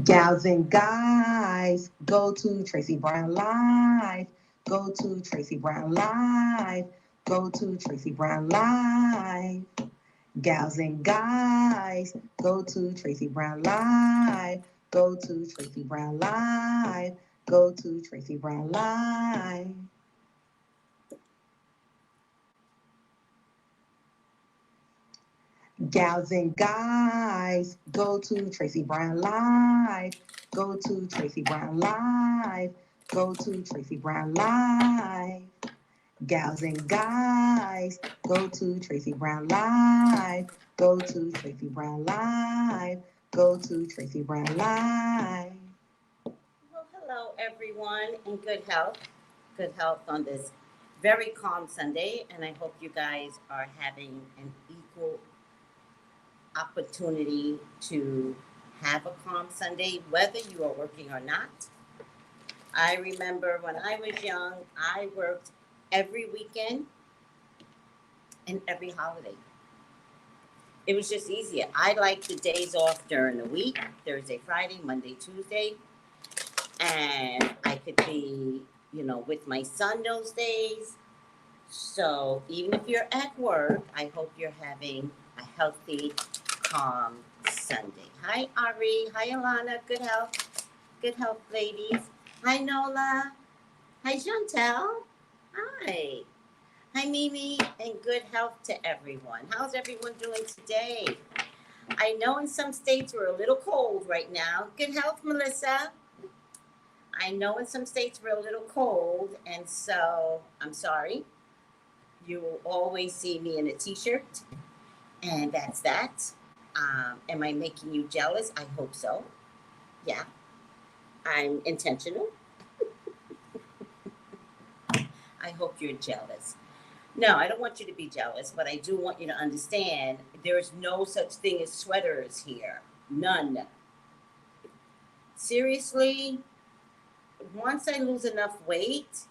Gals and guys, go to Tracey Brown Live. Go to Tracey Brown Live. Go to Tracey Brown Live. Gals and guys, go to Tracey Brown Live. Go to Tracey Brown Live. Go to Tracey Brown Live. Gals and guys, go to Tracey Brown Live. Go to Tracey Brown Live. Go to Tracey Brown Live. Gals and guys, go to Tracey Brown Live. Go to Tracey Brown Live. Go to Tracey Brown Live. Well, hello everyone, in good health. Good health on this very calm Sunday, and I hope you guys are having an equal opportunity to have a calm Sunday, whether you are working or not. I remember when I was young, I worked every weekend and every holiday. It was just easier. I liked the days off during the week, Thursday, Friday, Monday, Tuesday, and I could be, with my son those days. So even if you're at work, I hope you're having a healthy, calm Sunday. Hi, Ari. Hi, Alana. Good health. Good health, ladies. Hi, Nola. Hi, Chantel. Hi. Hi, Mimi, and good health to everyone. How's everyone doing today? I know in some states we're a little cold right now. Good health, Melissa. I know in some states we're a little cold, and so I'm sorry. You will always see me in a t-shirt, and that's that. Am I making you jealous? I hope so. Yeah, I'm intentional. I hope you're jealous. No, I don't want you to be jealous, but I do want you to understand there is no such thing as sweaters here. None. Seriously, once I lose enough weight,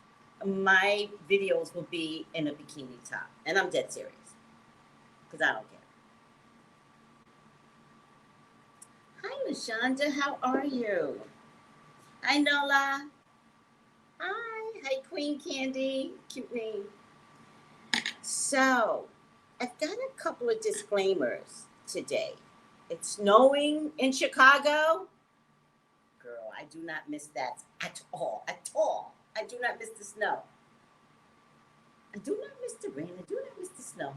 my videos will be in a bikini top. And I'm dead serious. Because I don't care. Hi, LaShonda. How are you? Hi, Nola. Hi. Hi, Queen Candy. Cute name. So, I've got a couple of disclaimers today. It's snowing in Chicago. Girl, I do not miss that at all. At all. I do not miss the snow. I do not miss the rain. I do not miss the snow.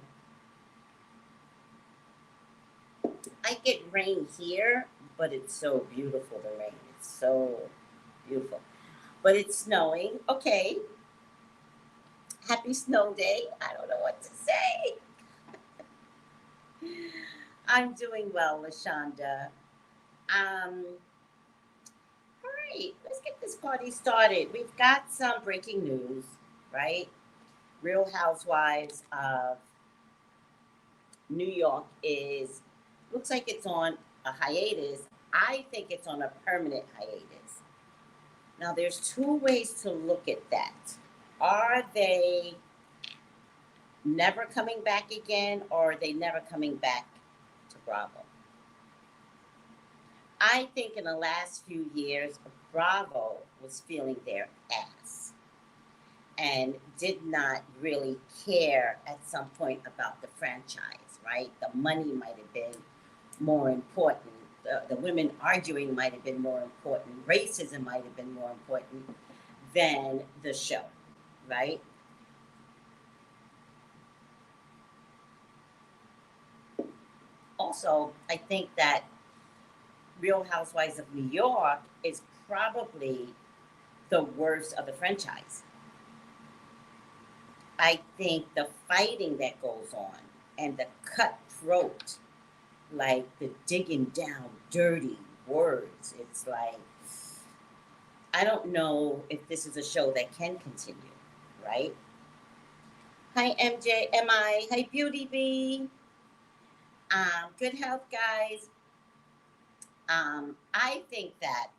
I get rain here, but it's so beautiful, the rain. It's so beautiful. But it's snowing. Okay. Happy snow day. I don't know what to say. I'm doing well, LaShonda. All right, let's get this party started. We've got some breaking news, right? Real Housewives of New York looks like it's on a hiatus. I think it's on a permanent hiatus. Now, there's two ways to look at that. Are they never coming back again, or are they never coming back to Bravo? I think in the last few years, Bravo was feeling their ass and did not really care at some point about the franchise, right? The money might have been more important. The women arguing might have been more important. Racism might have been more important than the show, right? Also, I think that Real Housewives of New York is probably the worst of the franchise. I think the fighting that goes on and the cutthroat, like the digging down dirty words, it's like, I don't know if this is a show that can continue, right? Hi, MJ, MI. Hi, Beauty Bee. Good health, guys. I think that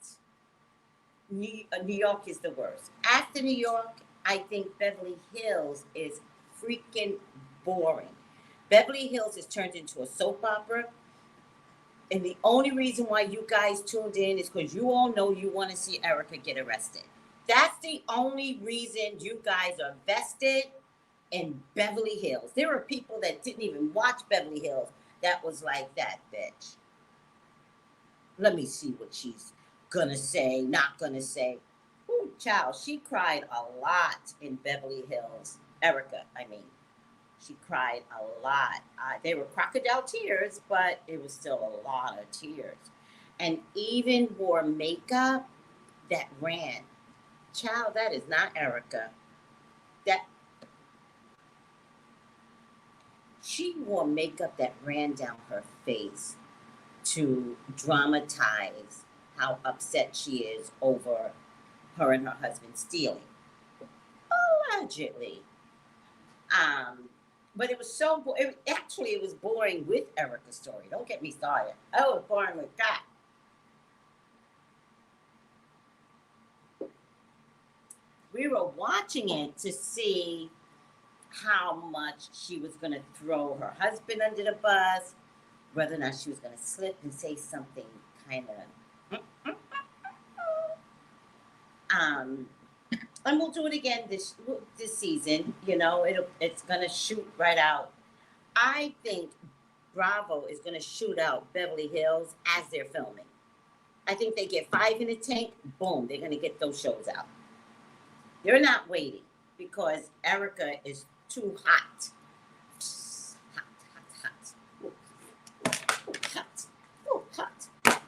New York is the worst. After New York, I think Beverly Hills is freaking boring. Beverly Hills is turned into a soap opera. And the only reason why you guys tuned in is because you all know you want to see Erica get arrested. That's the only reason you guys are vested in Beverly Hills. There are people that didn't even watch Beverly Hills that was like, that bitch. Let me see what she's gonna say, not gonna say. Ooh, child, she cried a lot in Beverly Hills. Erica, I mean. She cried a lot. They were crocodile tears, but it was still a lot of tears. And even wore makeup that ran. Child, that is not Erica. That she wore makeup that ran down her face to dramatize how upset she is over her and her husband stealing. Allegedly. But it was so, it was boring with Erica's story. Don't get me started. Oh, it was boring with that. We were watching it to see how much she was going to throw her husband under the bus, whether or not she was going to slip and say something kind of, and we'll do it again this season. You know, it's gonna shoot right out. I think Bravo is gonna shoot out Beverly Hills as they're filming. I think they get 5 in the tank. Boom, they're gonna get those shows out. They're not waiting because Erica is too hot. Hot.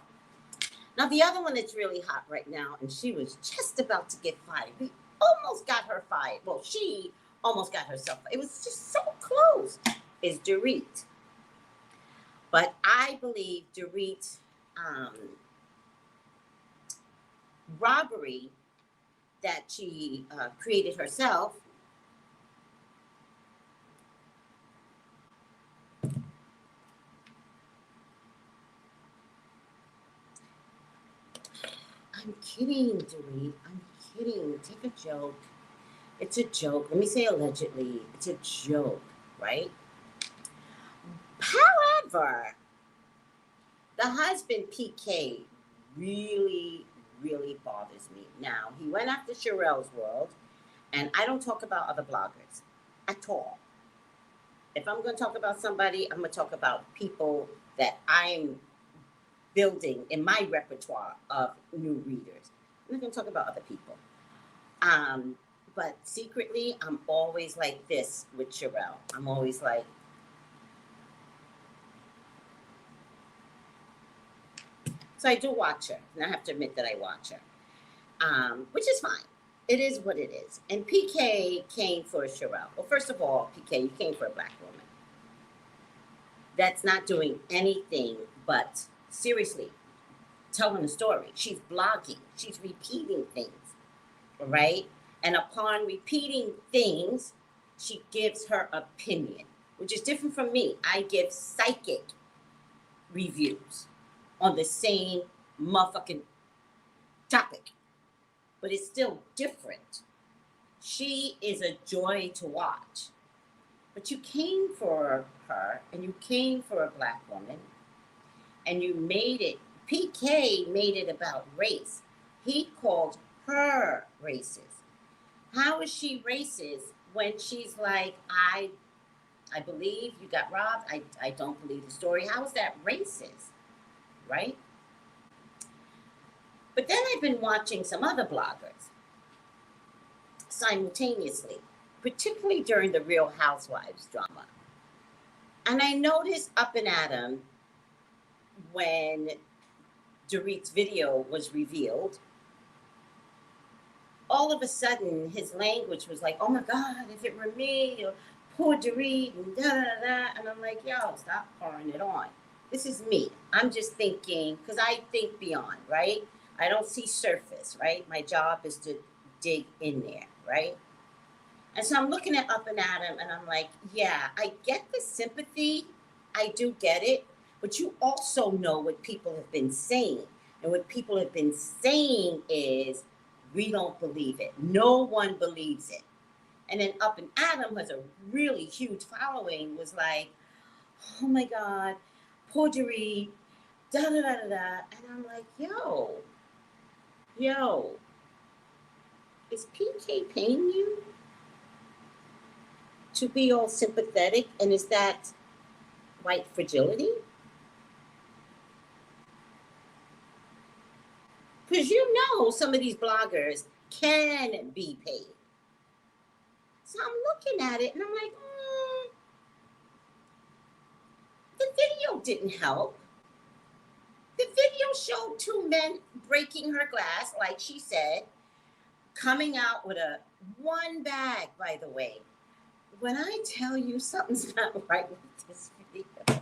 Now the other one that's really hot right now, and she was just about to get fired. We almost got her fired. Well, she almost got herself fired. It was just so close. Is Dorit. But I believe Dorit robbery that she created herself. I'm kidding, Dorit. I'm kidding. Take a joke. It's a joke. Let me say allegedly. It's a joke, right? However, the husband, PK, really, really bothers me. Now, he went after Sherelle's world, and I don't talk about other bloggers at all. If I'm going to talk about somebody, I'm going to talk about people that I'm building in my repertoire of new readers. I'm not going to talk about other people. But secretly, I'm always like this with Sherelle. I'm always like, so I do watch her, and I have to admit that I watch her, which is fine. It is what it is. And PK came for Sherelle. Well, first of all, PK, you came for a black woman that's not doing anything but seriously telling a story. She's blogging. She's repeating things, right? And upon repeating things, she gives her opinion, which is different from me. I give psychic reviews on the same motherfucking topic, but it's still different. She is a joy to watch. But you came for her, and you came for a black woman, and you made it, PK made it about race. He called her racist. How is she racist when she's like, I believe you got robbed. I don't believe the story. How is that racist, right? But then I've been watching some other bloggers simultaneously, particularly during the Real Housewives drama. And I noticed up and at 'em when Dorit's video was revealed, all of a sudden his language was like, oh my God, if it were me, or poor Dorit, and da da da. And I'm like, yo, stop pouring it on. This is me. I'm just thinking, because I think beyond, right? I don't see surface, right? My job is to dig in there, right? And so I'm looking at up and at him, and I'm like, yeah, I get the sympathy. I do get it. But you also know what people have been saying. And what people have been saying is, we don't believe it. No one believes it. And then Up and Adam, who has a really huge following, was like, oh my God, poor Dorit, da da da da da. And I'm like, yo, is PK paying you to be all sympathetic? And is that white fragility? Because you know some of these bloggers can be paid. So I'm looking at it and I'm like, the video didn't help. The video showed two men breaking her glass, like she said, coming out with one bag, by the way. When I tell you something's not right with this video,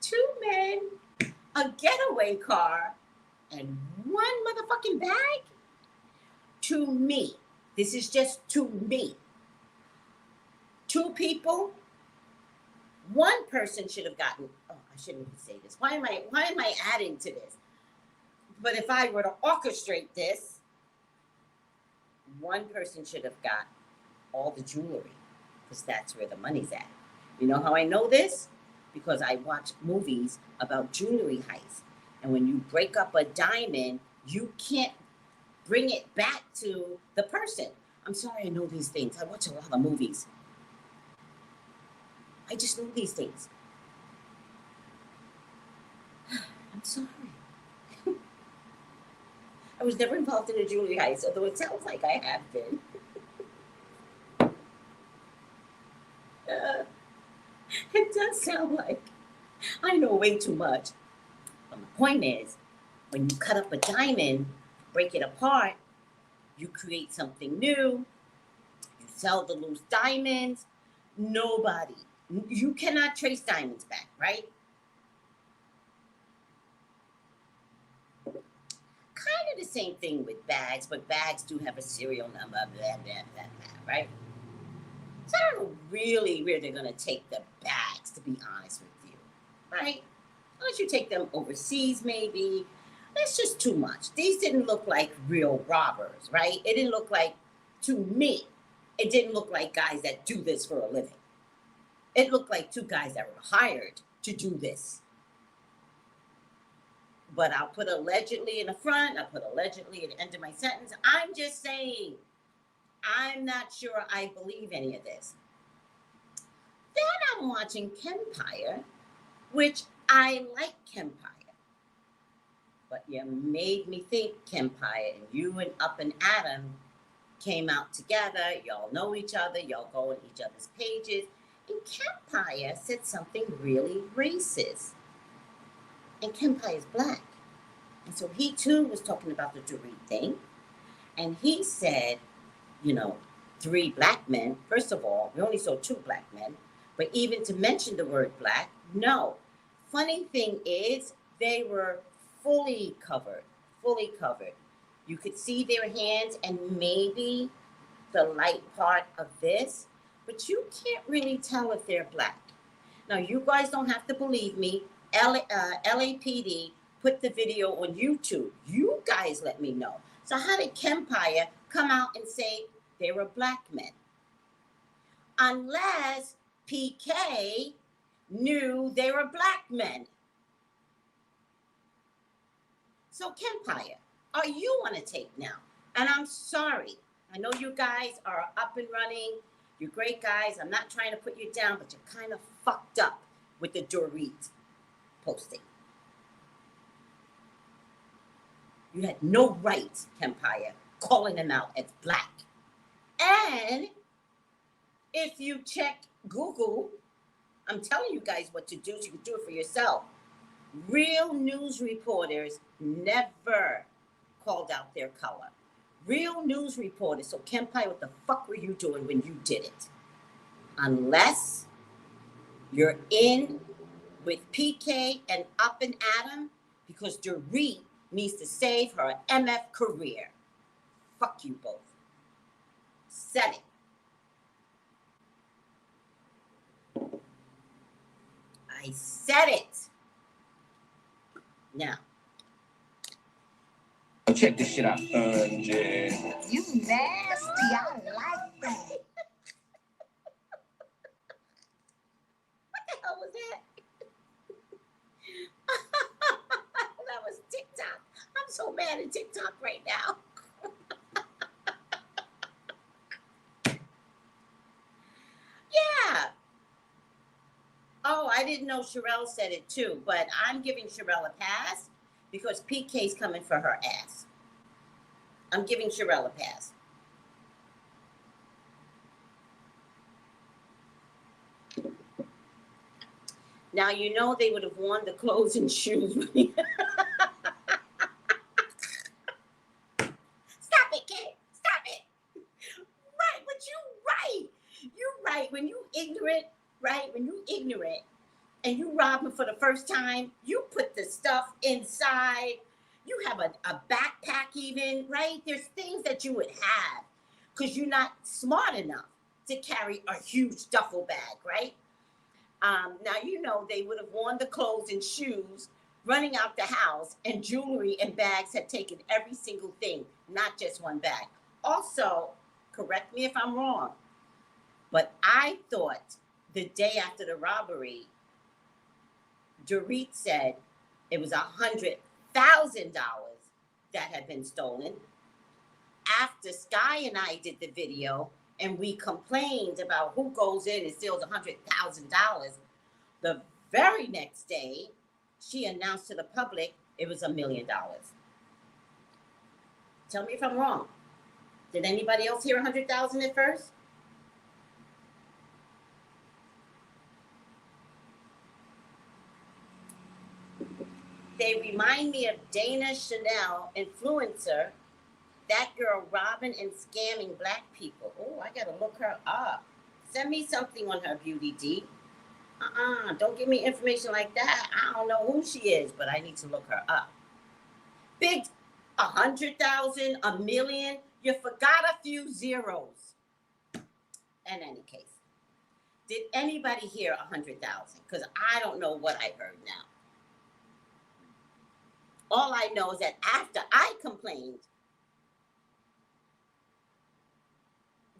two men, a getaway car, and one motherfucking bag? To me, this is just to me. Two people, one person should have gotten, oh, I shouldn't even say this. Why am I adding to this? But if I were to orchestrate this, one person should have got all the jewelry, because that's where the money's at. You know how I know this? Because I watch movies about jewelry heists. And when you break up a diamond, you can't bring it back to the person. I'm sorry I know these things. I watch a lot of movies. I just know these things. I'm sorry. I was never involved in a jewelry heist, although it sounds like I have been. It does sound like I know way too much. But my point is, when you cut up a diamond, break it apart, you create something new, you sell the loose diamonds, you cannot trace diamonds back, right? Kind of the same thing with bags, but bags do have a serial number, blah, blah, blah, blah, right? So I don't know really where they're going to take the bags, to be honest with you, right? Unless you take them overseas, maybe. That's just too much. These didn't look like real robbers, right? It didn't look like, to me, it didn't look like guys that do this for a living. It looked like two guys that were hired to do this. But I'll put allegedly in the front, I'll put allegedly at the end of my sentence. I'm just saying, I'm not sure I believe any of this. Then I'm watching Kempire, which I like Kempire. But you made me think Kempire, and you and Up and Adam came out together. Y'all know each other. Y'all go on each other's pages. And Kempire said something really racist. And Kempire is black. And so he too was talking about the Dorit thing. And he said, 3 black men. First of all, we only saw 2 black men. But even to mention the word black, no. Funny thing is, they were fully covered. You could see their hands and maybe the light part of this, but you can't really tell if they're black. Now, you guys don't have to believe me. LAPD put the video on YouTube. You guys let me know. So how did Kempire come out and say they were black men? Unless PK knew they were black men. So Kempire, are you on a tape now? And I'm sorry. I know you guys are up and running. You're great guys. I'm not trying to put you down, but you're kind of fucked up with the Dorit posting. You had no right, Kempire, calling them out as black. And if you check Google, I'm telling you guys what to do so you can do it for yourself. Real news reporters never called out their color. Real news reporters. So Kempire, what the fuck were you doing when you did it? Unless you're in with PK and Up and Adam, because Dorit needs to save her MF career. Fuck you both. Said it. I said it. Now. Check this shit out. You nasty. I like that. What the hell was that? that in TikTok right now. Yeah. Oh, I didn't know Sherelle said it too, but I'm giving Sherelle a pass because PK's coming for her ass. I'm giving Sherelle a pass. Now, you know they would have worn the clothes and shoes. Stop it, kid. Stop it. Right, but you're right. When you ignorant, right? When you ignorant and you rob them for the first time, you put the stuff inside. You have a backpack even, right? There's things that you would have because you're not smart enough to carry a huge duffel bag, right? Now, you know, they would have worn the clothes and shoes running out the house, and jewelry and bags had taken every single thing, not just one bag. Also, correct me if I'm wrong, but I thought the day after the robbery, Dorit said it was $100,000 that had been stolen. After Sky and I did the video and we complained about who goes in and steals $100,000, the very next day, she announced to the public it was $1 million. Tell me if I'm wrong. Did anybody else hear 100,000 at first? They remind me of Dana Chanel, influencer, that girl robbing and scamming black people. Oh, I gotta look her up. Send me something on her, Beauty D. Don't give me information like that. I don't know who she is, but I need to look her up. Big 100,000, $1 million. You forgot a few zeros. In any case, did anybody hear 100,000? Because I don't know what I heard now. All I know is that after I complained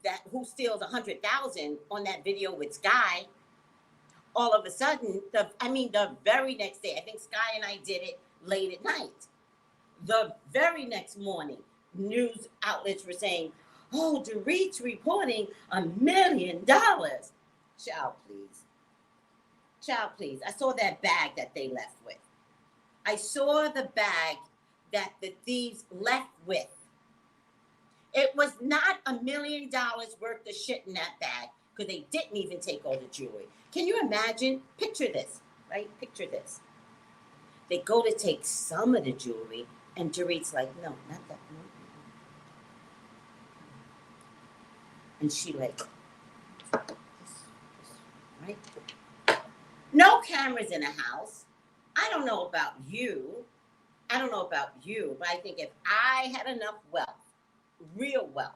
that who steals 100,000 on that video with Sky, all of a sudden, the very next day, I think Sky and I did it late at night. The very next morning, news outlets were saying, oh, Dorit's reporting $1 million. Child, please. Child, please. I saw that bag that they left with. I saw the bag that the thieves left with. It was not $1 million worth of shit in that bag because they didn't even take all the jewelry. Can you imagine? Picture this, right? Picture this. They go to take some of the jewelry, and Dorit's like, no, not that one. And she like, right? No cameras in the house. I don't know about you. I don't know about you, but I think if I had enough wealth, real wealth,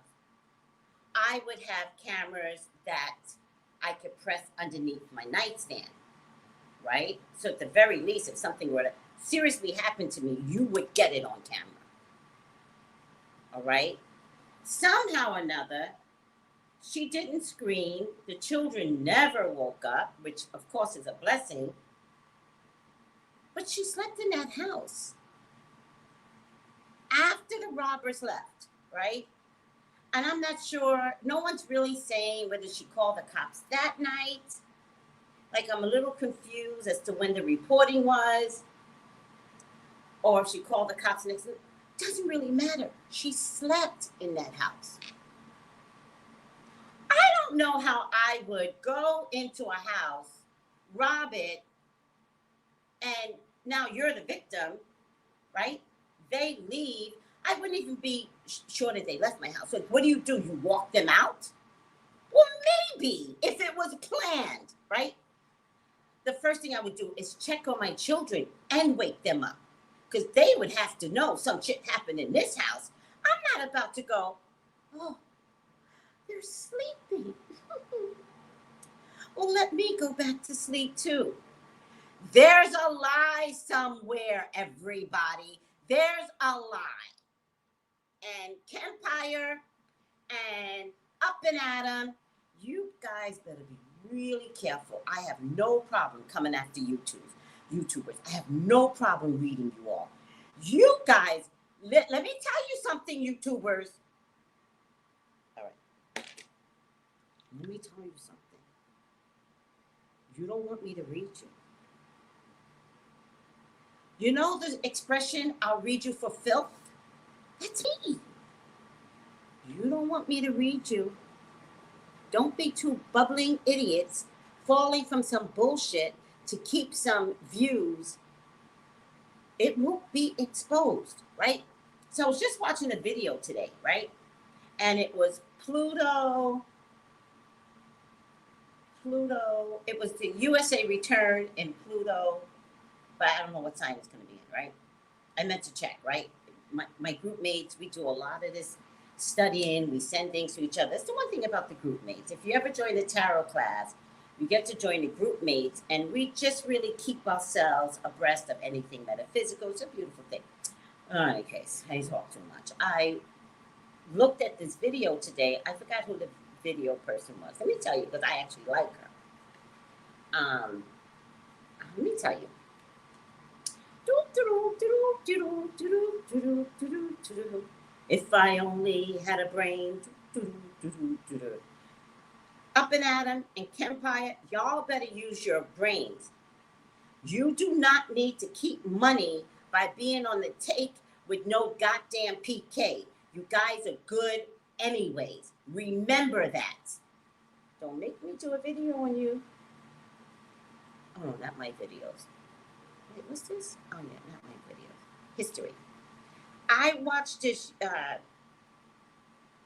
I would have cameras that I could press underneath my nightstand, right? So at the very least, if something were to seriously happen to me, you would get it on camera. All right? Somehow or another, she didn't scream. The children never woke up, which of course is a blessing. But she slept in that house after the robbers left, right? And I'm not sure, no one's really saying whether she called the cops that night. Like, I'm a little confused as to when the reporting was, or if she called the cops next day. Doesn't really matter. She slept in that house. I don't know how I would go into a house, rob it, and now you're the victim, right? They leave. I wouldn't even be sure that they left my house. Like, what do? You walk them out? Well, maybe if it was planned, right? The first thing I would do is check on my children and wake them up, because they would have to know some shit happened in this house. I'm not about to go, oh, they're sleeping. Well, let me go back to sleep too. There's a lie somewhere, everybody. There's a lie. And Kempire and Up and Adam, you guys better be really careful. I have no problem coming after YouTubers. I have no problem reading you all. You guys Let me tell you something, YouTubers. All right. Let me tell you something. You don't want me to read you. You know the expression, I'll read you for filth? That's me. You don't want me to read you. Don't be two bubbling idiots falling from some bullshit to keep some views. It won't be exposed, right? So I was just watching a video today, right? And it was Pluto, it was the USA return in Pluto, but I don't know what sign it's going to be in, right? I meant to check, right? My group mates, we do a lot of this studying, we send things to each other. That's the one thing about the group mates. If you ever join the tarot class, you get to join the group mates, and we just really keep ourselves abreast of anything metaphysical. It's a beautiful thing. In any case, I talk too much. I looked at this video today. I forgot who the video person was. Let me tell you, because I actually like her. Let me tell you. If I only had a brain. Up and Adam and Kempire, y'all better use your brains. You do not need to keep money by being on the take with no goddamn PK. You guys are good anyways. Remember that. Don't make me do a video on you. Oh, no, not my videos. Wait, what's this? Oh, yeah, not my videos. History. I watched this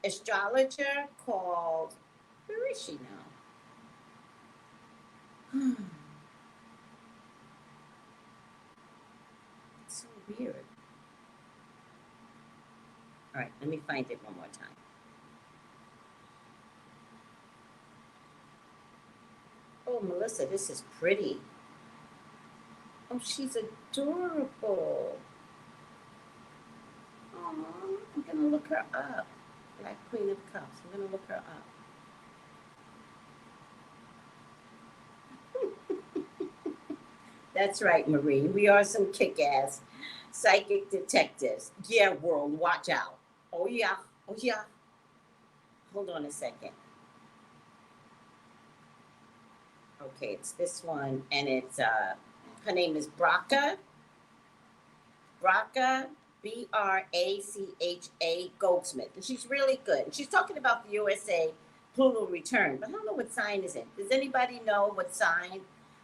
astrologer called, where is she now? It's so weird. All right, let me find it one more time. Oh, Melissa, this is pretty. Oh, she's adorable. Oh, I'm going to look her up. Black Queen of Cups. I'm going to look her up. That's right, Marie. We are some kick-ass psychic detectives. Yeah, world, watch out. Oh, yeah. Oh, yeah. Hold on a second. Okay, it's this one, and it's, her name is Bracha. Bracha, Bracha Goldsmith. And she's really good. And she's talking about the USA Pluto return, but I don't know what sign is it. Does anybody know what sign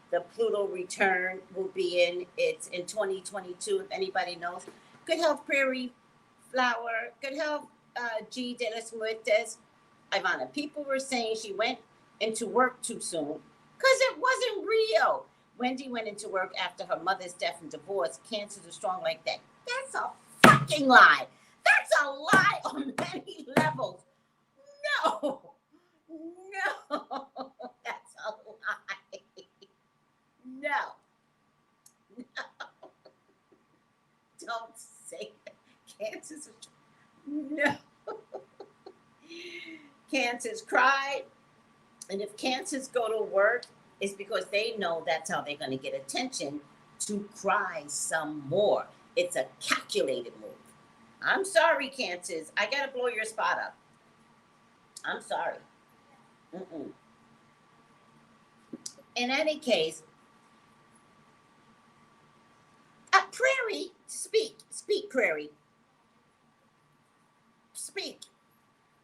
the Pluto return will be in? It's in 2022, if anybody knows. Good health, Prairie Flower. Good health, G. de las Muertes. Ivana, people were saying she went into work too soon because it wasn't real. Wendy went into work after her mother's death and divorce. Cancers are strong like that. That's a fucking lie. That's a lie on many levels. No. That's a lie. No. Don't say that. Cancers are strong. No. Cancers cry. And if cancers go to work, it's because they know that's how they're going to get attention to cry some more. It's a calculated move. I'm sorry, cancers. I got to blow your spot up. I'm sorry. In any case, Prairie, speak, Prairie. Speak.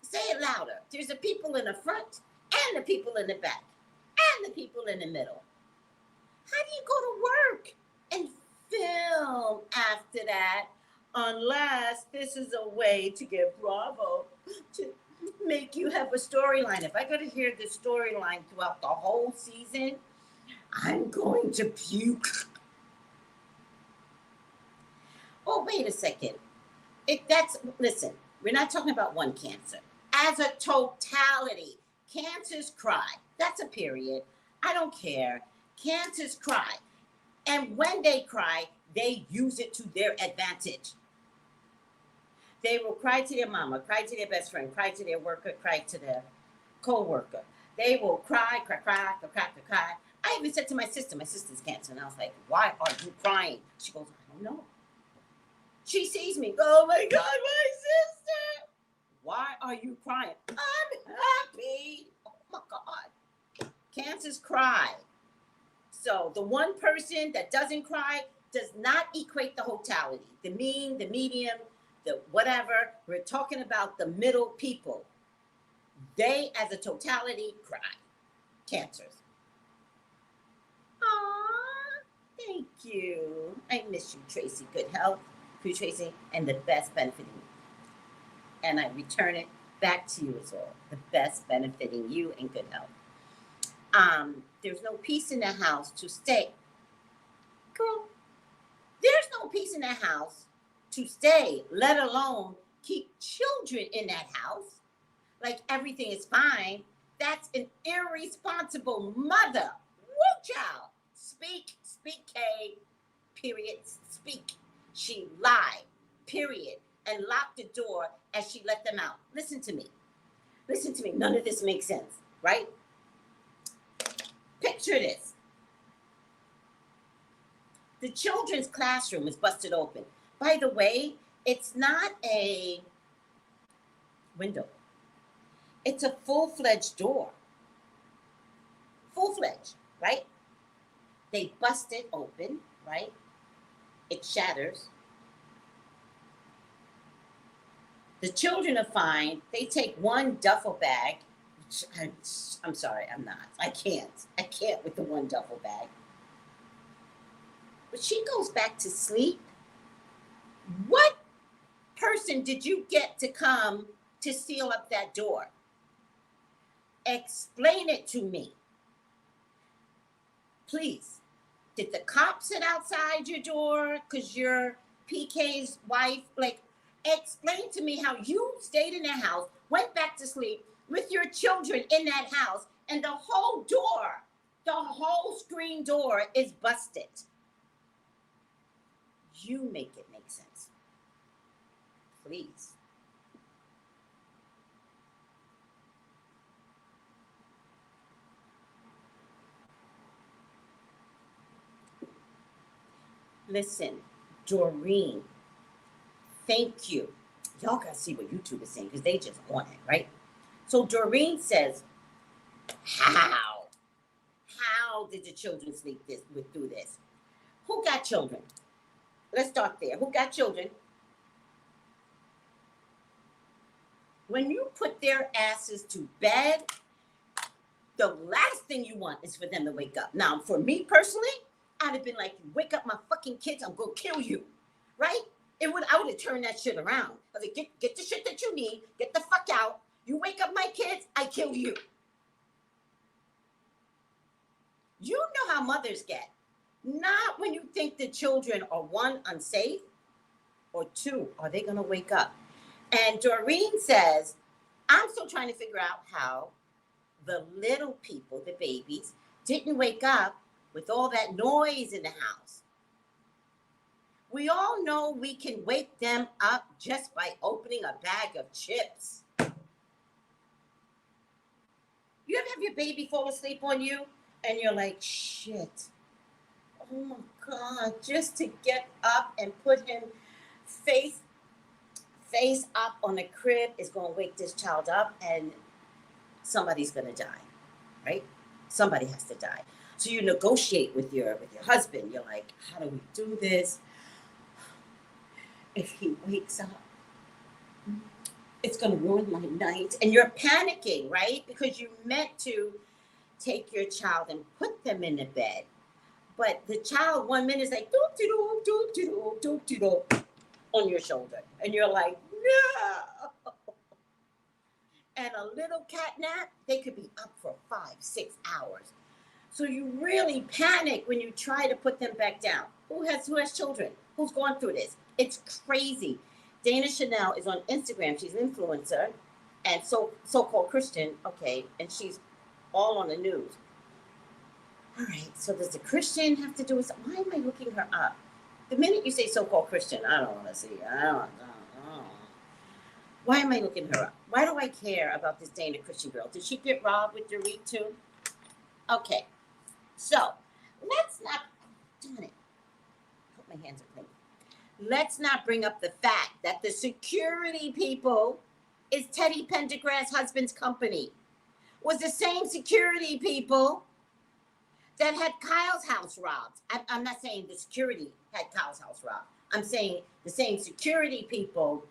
Say it louder. There's the people in the front and the people in the back and the people in the middle. How do you go to work and film after that unless this is a way to get Bravo to make you have a storyline? If I got to hear this storyline throughout the whole season, I'm going to puke. Oh, wait a second. Listen, we're not talking about one cancer. As a totality, cancers cry. That's a period. I don't care. Cancers cry. And when they cry, they use it to their advantage. They will cry to their mama, cry to their best friend, cry to their worker, cry to their co-worker. They will cry. I even said to my sister's cancer, and I was like, why are you crying? She goes, I don't know. She sees me. Oh my God, my sister. Why are you crying? I'm happy. Oh my God. Cancers cry. So the one person that doesn't cry does not equate the totality. The mean, the medium, the whatever. We're talking about the middle people. They, as a totality, cry. Cancers. Aww, thank you. I miss you, Tracy. Good health, for you, Tracy, and the best benefiting you. And I return it back to you as well. The best benefiting you and good health. There's no peace in the house to stay. Girl, there's no peace in that house to stay, let alone keep children in that house. Like everything is fine. That's an irresponsible mother. Woo, child. Speak, K, period, speak. She lied, period, and locked the door as she let them out. Listen to me. None of this makes sense, right? Picture this. The children's classroom is busted open. By the way, it's not a window. It's a full-fledged door. Full-fledged, right? They bust it open, right? It shatters. The children are fine. They take one duffel bag. I'm sorry, I'm not. I can't with the one duffel bag. But she goes back to sleep. What person did you get to come to seal up that door? Explain it to me. Please. Did the cops sit outside your door because you're PK's wife? Like, explain to me how you stayed in the house, went back to sleep with your children in that house, and the whole door, the whole screen door is busted. You make it make sense. Please. Listen, Doreen, thank you. Y'all gotta see what YouTube is saying because they just want it, right? So Doreen says, how did the children sleep through this? Who got children? Let's start there. Who got children? When you put their asses to bed, the last thing you want is for them to wake up. Now, for me personally, I'd have been like, you wake up my fucking kids, I'm gonna kill you, right? I would have turned that shit around. I was like, get the shit that you need, get the fuck out. You wake up my kids, I kill you. You know how mothers get. Not when you think the children are one, unsafe, or two, are they gonna wake up? And Doreen says, I'm still trying to figure out how the little people, the babies, didn't wake up with all that noise in the house. We all know we can wake them up just by opening a bag of chips. You ever have your baby fall asleep on you and you're like, shit, oh my God, just to get up and put him face up on the crib is going to wake this child up and somebody's going to die, right? Somebody has to die. So you negotiate with your husband. You're like, how do we do this? If he wakes up, it's going to ruin my night. And you're panicking, right? Because you meant to take your child and put them in the bed. But the child 1 minute is like, doop-de-doop, doop-de-doop, doop-de-doop, on your shoulder. And you're like, no. And a little cat nap, they could be up for 5-6 hours. So you really panic when you try to put them back down. Who has children? Who's gone through this? It's crazy. Dana Chanel is on Instagram. She's an influencer and so-called Christian. Okay, and she's all on the news. All right, so does the Christian have to do with something? Why am I looking her up? The minute you say so-called Christian, I don't want to see. I don't. Why am I looking her up? Why do I care about this Dana Christian girl? Did she get robbed with Dorit too? Okay, so let's not. Darn it. I hope my hands are clean. let's not bring up the fact that the security people is Teddy Pendergrass' husband's company. Was the same security people that had Kyle's house robbed. I'm not saying the security had Kyle's house robbed. I'm saying the same security people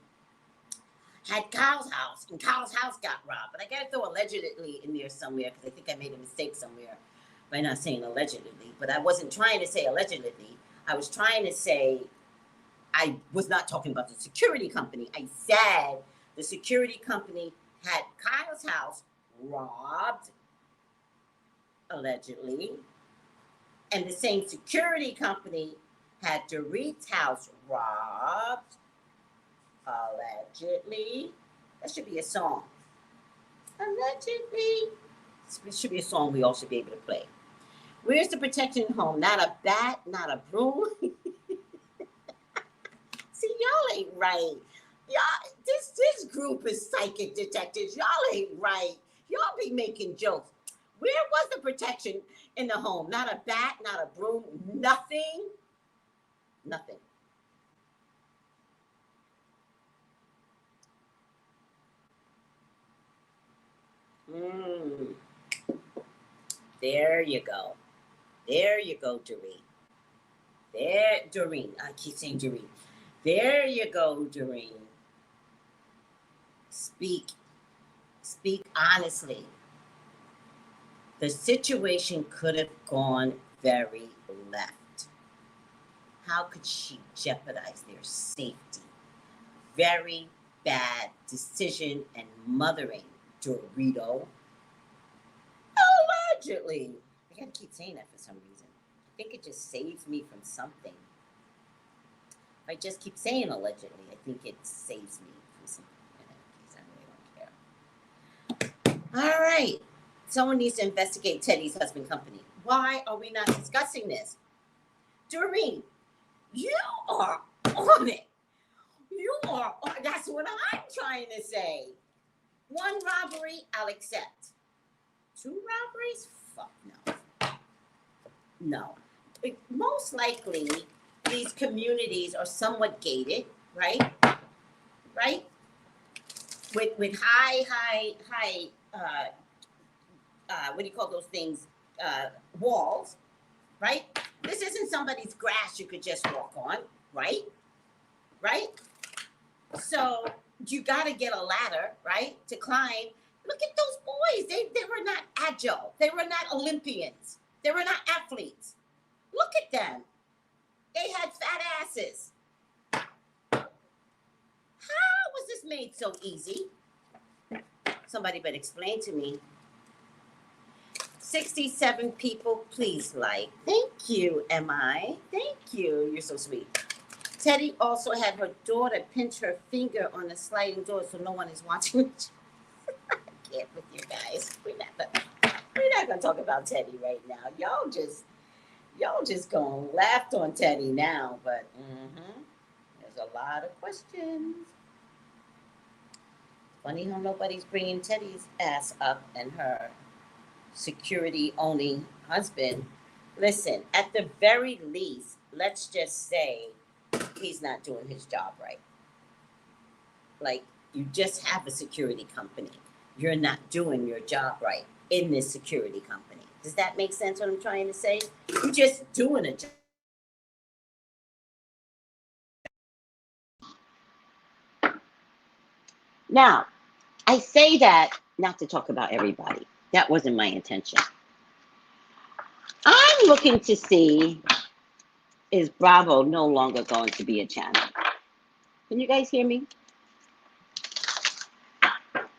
had Kyle's house, and Kyle's house got robbed. But I gotta throw allegedly in there somewhere, because I think I made a mistake somewhere by not saying allegedly. But I wasn't trying to say allegedly. I was trying to say, I was not talking about the security company. I said the security company had Kyle's house robbed, allegedly, and the same security company had Dorit's house robbed, allegedly. That should be a song. Allegedly. It should be a song we all should be able to play. Where's the protection home? Not a bat, not a broom. See, y'all ain't right. Y'all, this group is psychic detectives. Y'all ain't right. Y'all be making jokes. Where was the protection in the home? Not a bat, not a broom, nothing. Nothing. There you go. There you go, Dorit. There, Doreen. I keep saying Doreen. There you go, Doreen. Speak honestly. The situation could have gone very left. How could she jeopardize their safety? Very bad decision and mothering, Dorito. Allegedly. I gotta keep saying that for some reason. I think it just saves me from something. If I just keep saying allegedly, I think it saves me from something. I really don't care. All right. Someone needs to investigate Teddy's husband company. Why are we not discussing this? Doreen, you are on it. You are on, that's what I'm trying to say. One robbery, I'll accept. Two robberies? Fuck no. No. Most likely, these communities are somewhat gated, right? Right? With high, what do you call those things? Walls, right? This isn't somebody's grass you could just walk on, right? Right? So you got to get a ladder, right, to climb. Look at those boys. They were not agile. They were not Olympians. They were not athletes. Look at them. They had fat asses. How was this made so easy? Somebody better explain to me. 67 people, please like. Thank you, MI. Thank you. You're so sweet. Teddy also had her daughter pinch her finger on the sliding door so no one is watching. I can't with you guys. We're not gonna talk about Teddy right now. Y'all just gonna laugh on Teddy now, but there's a lot of questions. Funny how nobody's bringing Teddy's ass up and her security-only husband. Listen, at the very least, let's just say he's not doing his job right. Like, you just have a security company. You're not doing your job right in this security company. Does that make sense what I'm trying to say? You're just doing a job. Now, I say that not to talk about everybody. That wasn't my intention. I'm looking to see, is Bravo no longer going to be a channel? Can you guys hear me?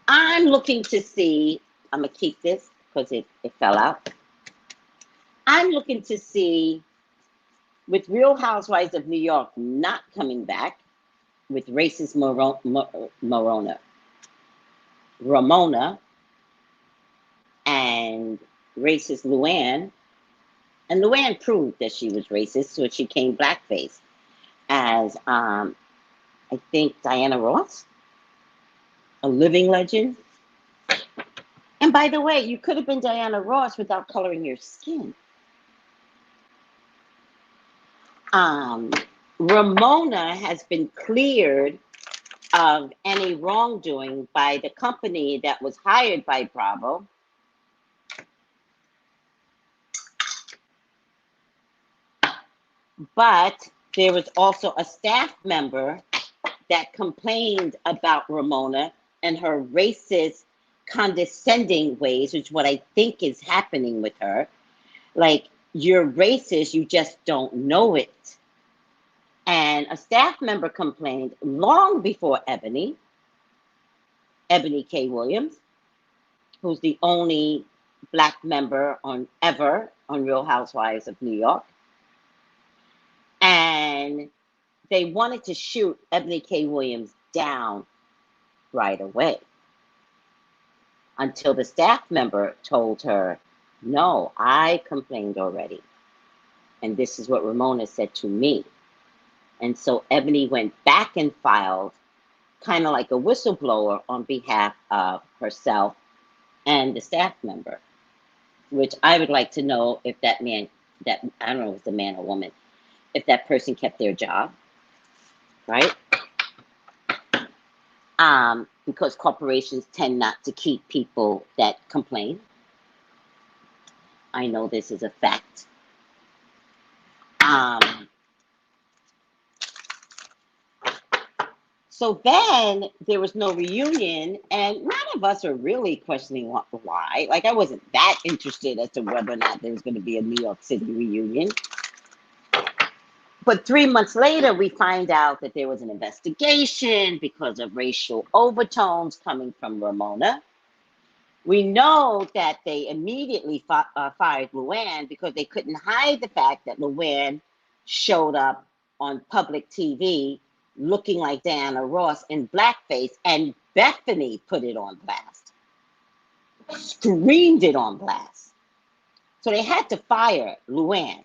I'm looking to see, I'm going to keep this because it fell out. I'm looking to see, with Real Housewives of New York not coming back, with racist Ramona, and racist Luann, and Luann proved that she was racist, so she came blackface as, I think, Diana Ross, a living legend. And by the way, you could have been Diana Ross without coloring your skin. Ramona has been cleared of any wrongdoing by the company that was hired by Bravo. But there was also a staff member that complained about Ramona and her racist, condescending ways, which is what I think is happening with her. Like, you're racist, you just don't know it. And a staff member complained long before Ebony K. Williams, who's the only Black member ever on Real Housewives of New York. And they wanted to shoot Ebony K. Williams down right away until the staff member told her, no, I complained already. And this is what Ramona said to me. And so Ebony went back and filed kind of like a whistleblower on behalf of herself and the staff member, which I would like to know if that man, I don't know if it's a man or woman, if that person kept their job, right? Because corporations tend not to keep people that complain. I know this is a fact. So then there was no reunion, and none of us are really questioning why. Like, I wasn't that interested as to whether or not there was going to be a New York City reunion. But 3 months later, we find out that there was an investigation because of racial overtones coming from Ramona. We know that they immediately fired Luann because they couldn't hide the fact that Luann showed up on public TV looking like Diana Ross in blackface, and Bethany put it on blast, screamed it on blast. So they had to fire Luann.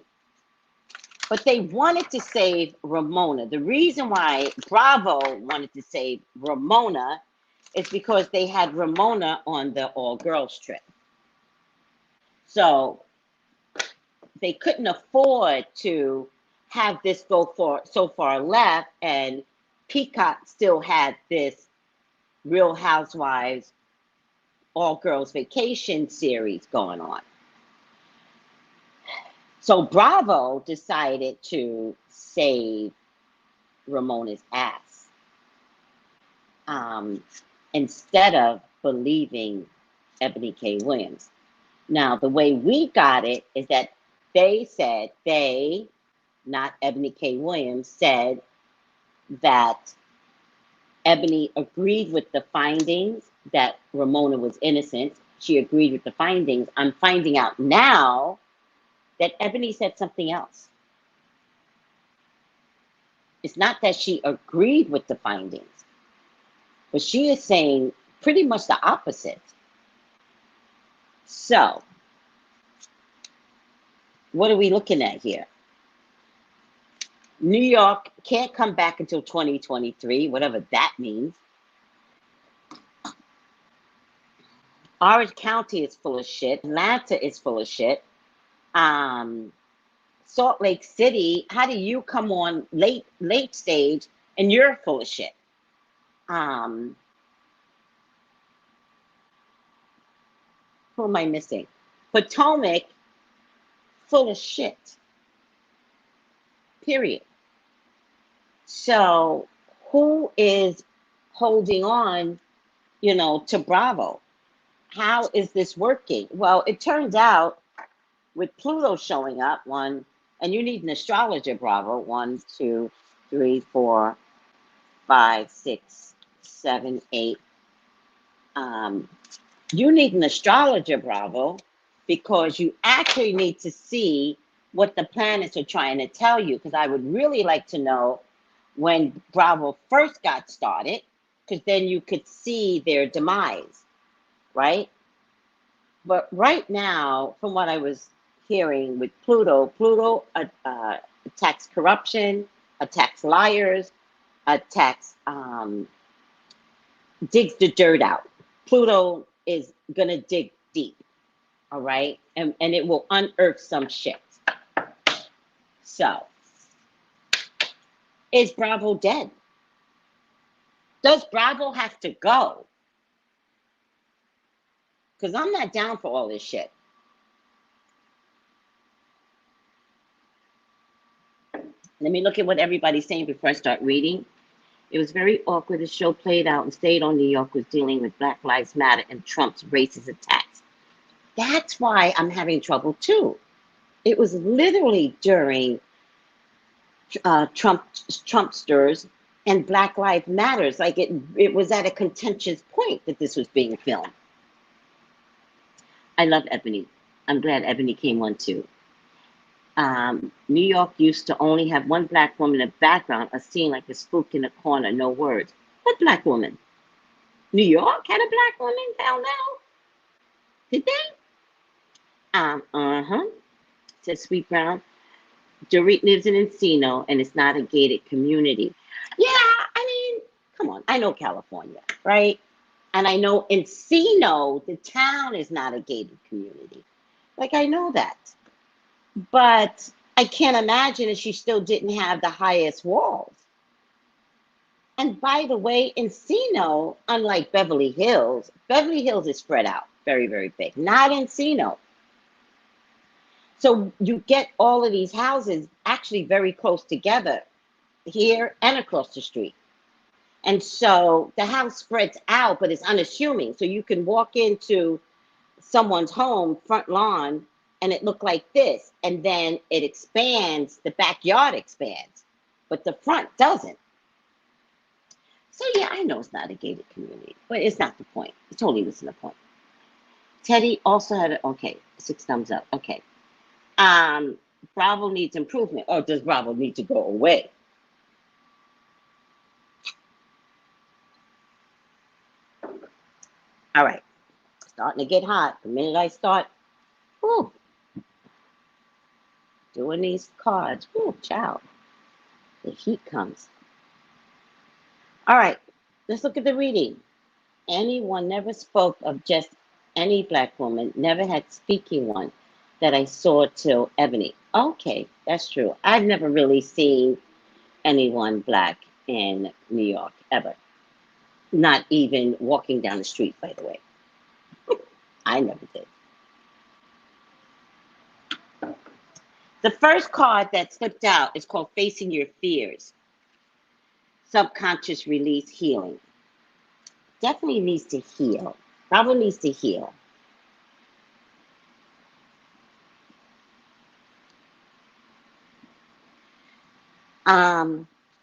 But they wanted to save Ramona. The reason why Bravo wanted to save Ramona is because they had Ramona on the all-girls trip. So they couldn't afford to have this go so far left, and Peacock still had this Real Housewives all-girls vacation series going on. So Bravo decided to save Ramona's ass instead of believing Ebony K. Williams. Now, the way we got it is that they said, not Ebony K. Williams, said that Ebony agreed with the findings that Ramona was innocent. She agreed with the findings. I'm finding out now that Ebony said something else. It's not that she agreed with the findings, but she is saying pretty much the opposite. So, what are we looking at here? New York can't come back until 2023, whatever that means. Orange County is full of shit. Atlanta is full of shit. Salt Lake City, how do you come on late stage and you're full of shit? Who am I missing? Potomac, full of shit. Period. So who is holding on, to Bravo? How is this working? Well, it turns out with Pluto showing up, and you need an astrologer, Bravo. 1, 2, 3, 4, 5, 6, 7, 8. You need an astrologer, Bravo, because you actually need to see what the planets are trying to tell you. Because I would really like to know when Bravo first got started, because then you could see their demise, right? But right now, from what I was hearing with Pluto attacks corruption, attacks liars, attacks, digs the dirt out. Pluto is gonna dig deep, all right? And it will unearth some shit. So, Is Bravo dead? Does Bravo have to go? Because I'm not down for all this shit. Let me look at what everybody's saying before I start reading. It was very awkward. The show played out and stayed on New York was dealing with Black Lives Matter and Trump's racist attacks. That's why I'm having trouble too. It was literally during Trumpsters and Black Lives Matters. Like it was at a contentious point that this was being filmed. I love Ebony. I'm glad Ebony came on too. New York used to only have one black woman in the background, a scene like a spook in the corner, no words. What black woman? New York had a black woman? Hell no. Did they? Said Sweet Brown. Dorit lives in Encino, and it's not a gated community. Yeah, I mean, come on. I know California, right? And I know Encino, the town, is not a gated community. Like, I know that. But I can't imagine if she still didn't have the highest walls. And by the way, Encino, unlike Beverly Hills is spread out very, very big. Not Encino. So you get all of these houses actually very close together here and across the street. And so the house spreads out, but it's unassuming. So you can walk into someone's home, front lawn, and it looked like this. And then it expands, the backyard expands, but the front doesn't. So yeah, I know it's not a gated community, but it's not the point. It's totally missing the point. Teddy also had, okay, 6 thumbs up, okay. Bravo needs improvement, or does Bravo need to go away? All right, starting to get hot. The minute I start, doing these cards, child, the heat comes. All right, let's look at the reading. Anyone never spoke of just any black woman, never had speaking one that I saw till Ebony. Okay, that's true. I've never really seen anyone black in New York, ever. Not even walking down the street, by the way. I never did. The first card that slipped out is called Facing Your Fears. Subconscious release healing. Definitely needs to heal. Probably needs to heal.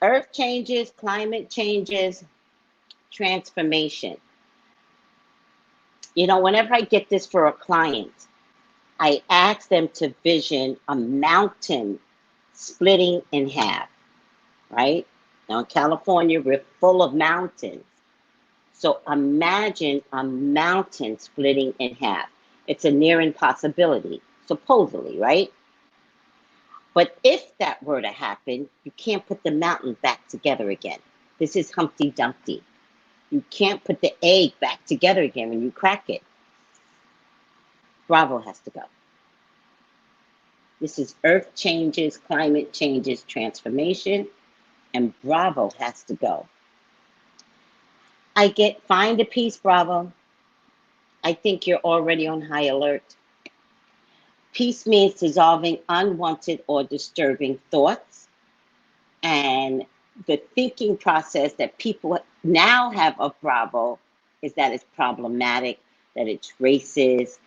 Earth changes, climate changes, transformation. You know, whenever I get this for a client, I ask them to vision a mountain splitting in half, right? Now in California, we're full of mountains. So imagine a mountain splitting in half. It's a near impossibility, supposedly, right? But if that were to happen, you can't put the mountain back together again. This is Humpty Dumpty. You can't put the egg back together again when you crack it. Bravo has to go. This is Earth changes, climate changes, transformation, and Bravo has to go. I get, find a peace, Bravo. I think you're already on high alert. Peace means dissolving unwanted or disturbing thoughts. And the thinking process that people now have of Bravo is that it's problematic, that it's racist,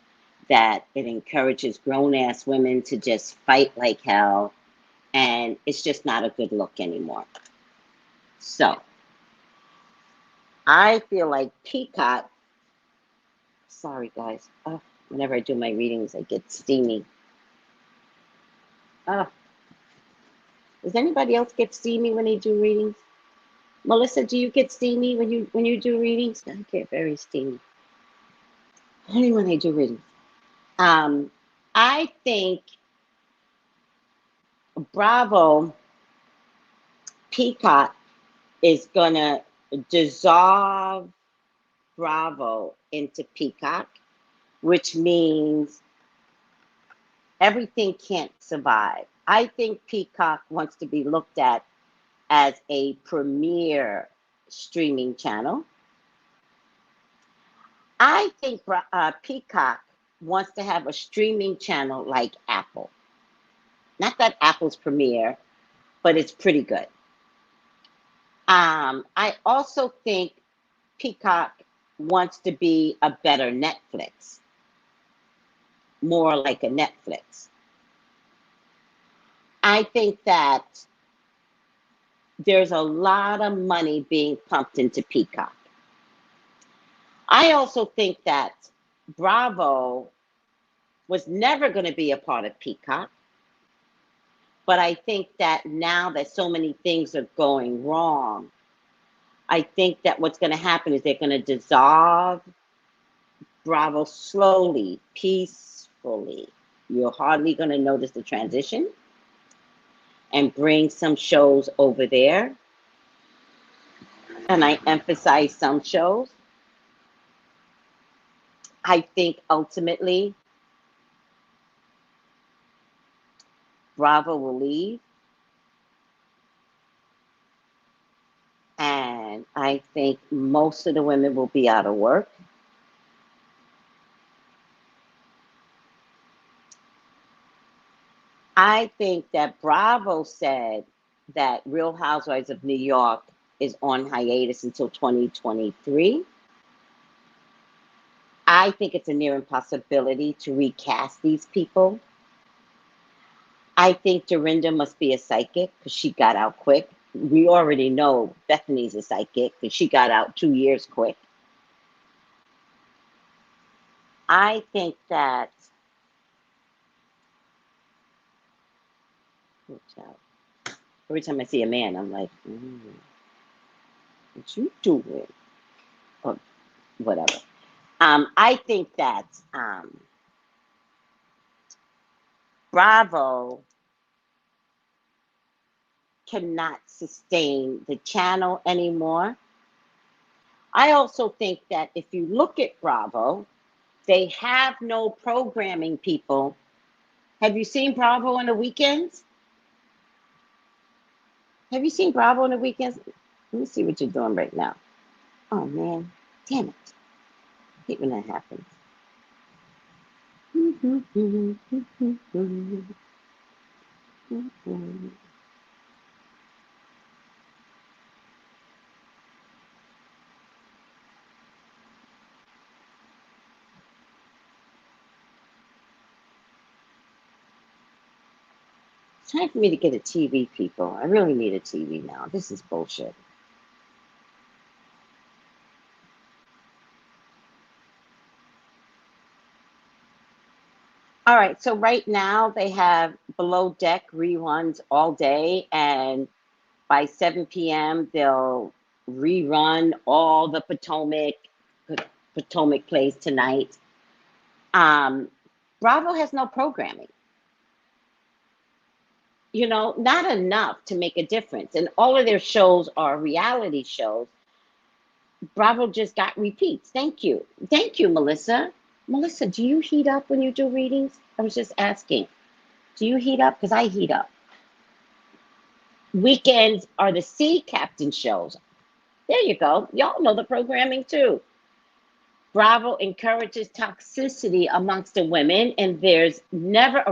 that it encourages grown-ass women to just fight like hell. And it's just not a good look anymore. So I feel like Peacock, sorry guys, whenever I do my readings, I get steamy. Does anybody else get steamy when they do readings? Melissa, do you get steamy when you do readings? I get very steamy. Only when I do readings. I think Bravo Peacock is gonna dissolve Bravo into Peacock, which means everything can't survive. I think Peacock wants to be looked at as a premier streaming channel. I think Peacock wants to have a streaming channel like Apple. Not that Apple's premier, but it's pretty good. I also think Peacock wants to be a better Netflix, more like a Netflix. I think that there's a lot of money being pumped into Peacock. I also think that Bravo was never going to be a part of Peacock. But I think that now that so many things are going wrong, I think that what's going to happen is they're going to dissolve Bravo slowly, peacefully. You're hardly going to notice the transition, and bring some shows over there. And I emphasize some shows. I think ultimately Bravo will leave. And I think most of the women will be out of work. I think that Bravo said that Real Housewives of New York is on hiatus until 2023. I think it's a near impossibility to recast these people. I think Dorinda must be a psychic because she got out quick. We already know Bethany's a psychic because she got out 2 years quick. I think that every time I see a man, I'm like, what you doing? Or whatever. I think that Bravo cannot sustain the channel anymore. I also think that if you look at Bravo, they have no programming people. Have you seen Bravo on the weekends? Have you seen Bravo on the weekends? Let me see what you're doing right now. Oh, man. Damn it. I hate when that happens. It's time for me to get a TV, people. I really need a TV now. This is bullshit. All right, so right now they have Below Deck reruns all day, and by 7 p.m. they'll rerun all the Potomac plays tonight. Bravo has no programming. You know, not enough to make a difference. And all of their shows are reality shows. Bravo just got repeats. Thank you. Thank you, Melissa. Melissa, do you heat up when you do readings? I was just asking. Do you heat up? Because I heat up. Weekends are the sea captain shows. There you go. Y'all know the programming too. Bravo encourages toxicity amongst the women, and there's never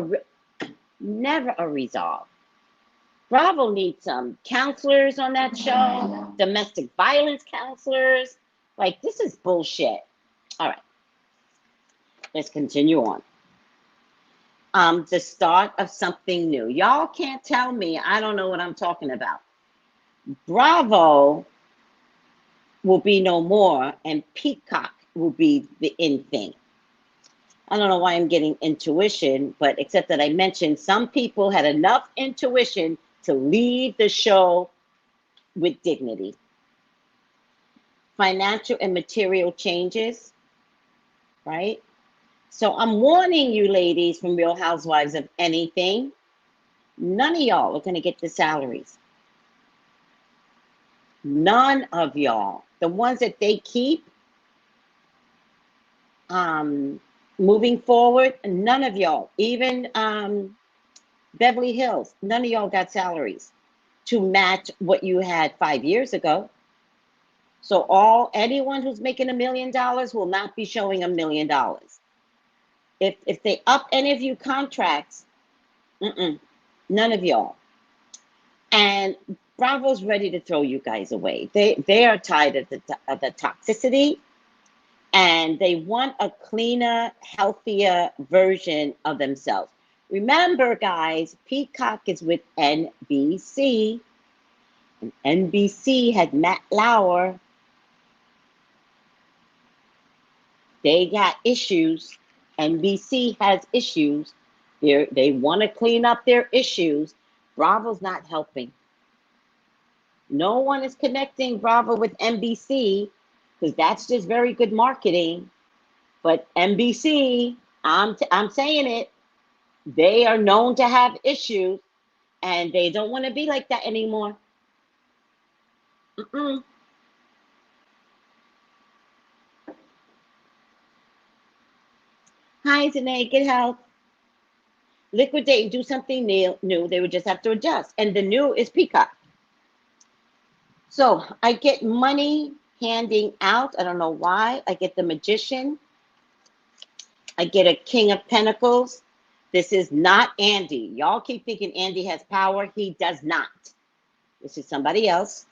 a resolve. Bravo needs some counselors on that show, domestic violence counselors. Like, this is bullshit. All right, let's continue on. The start of something new. Y'all can't tell me I don't know what I'm talking about. Bravo will be no more, and Peacock will be the in thing. I don't know why I'm getting intuition, but except that I mentioned some people had enough intuition to leave the show with dignity. Financial and material changes, right? So I'm warning you ladies from Real Housewives of anything. None of y'all are going to get the salaries. None of y'all. The ones that they keep moving forward, none of y'all, even Beverly Hills, none of y'all got salaries. to match what you had 5 years ago. So anyone who's making $1 million will not be showing $1 million. If they up any of you contracts, none of y'all. And Bravo's ready to throw you guys away. They are tired of the toxicity, and they want a cleaner, healthier version of themselves. Remember, guys, Peacock is with NBC, and NBC had Matt Lauer. They got issues. NBC has issues. They want to clean up their issues. Bravo's not helping. No one is connecting Bravo with NBC because that's just very good marketing. But NBC, I'm saying it, they are known to have issues, and they don't want to be like that anymore. Hi, Zanae, good health. Liquidate and do something new. They would just have to adjust. And the new is Peacock. So I get money handing out. I don't know why. I get the Magician. I get a King of Pentacles. This is not Andy. Y'all keep thinking Andy has power. He does not. This is somebody else,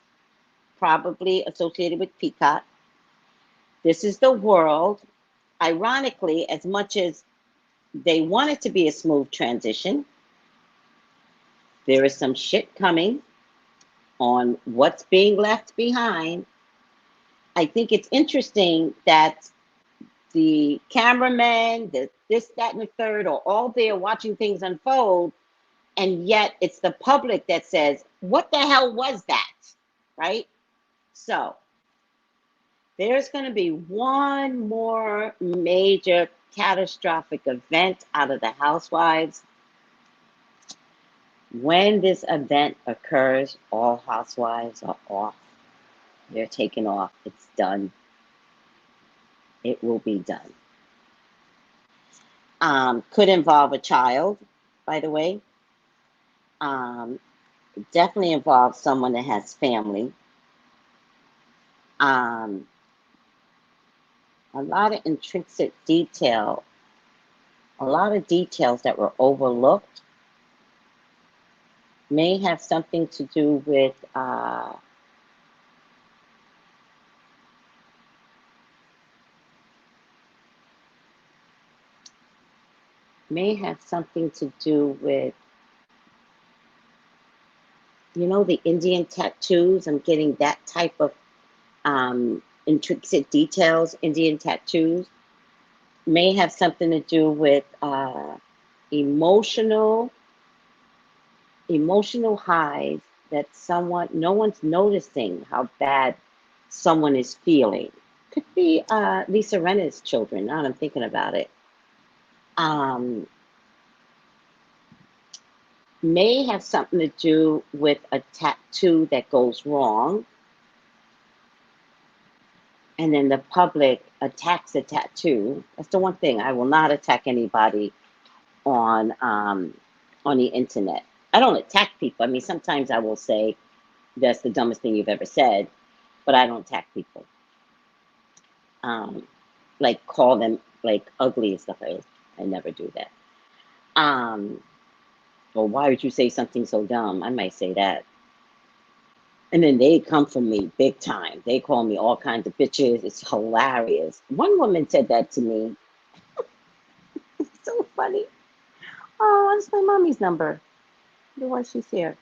probably associated with Peacock. This is the World. Ironically, as much as they want it to be a smooth transition, there is some shit coming on what's being left behind. I think it's interesting that the cameramen, this, that, and the third are all there watching things unfold, and yet it's the public that says, what the hell was that, right? So there's going to be one more major catastrophic event out of the Housewives. When this event occurs, all Housewives are off. They're taken off. It's done. It will be done. Could involve a child, by the way. Definitely involves someone that has family. A lot of intrinsic detail, a lot of details that were overlooked may have something to do with you know, the Indian tattoos. I'm getting that type of intrinsic details. Indian tattoos may have something to do with emotional highs that no one's noticing how bad someone is feeling. Could be Lisa Rinna's children, now that I'm thinking about it. May have something to do with a tattoo that goes wrong, and then the public attacks the tattoo. That's the one thing. I will not attack anybody on the internet. I don't attack people. I mean, sometimes I will say that's the dumbest thing you've ever said, but I don't attack people. Like call them like ugly and stuff. I never do that. Or why would you say something so dumb? I might say that. And then they come for me big time. They call me all kinds of bitches. It's hilarious. One woman said that to me. It's so funny. Oh, that's my mommy's number. I wonder why she's here.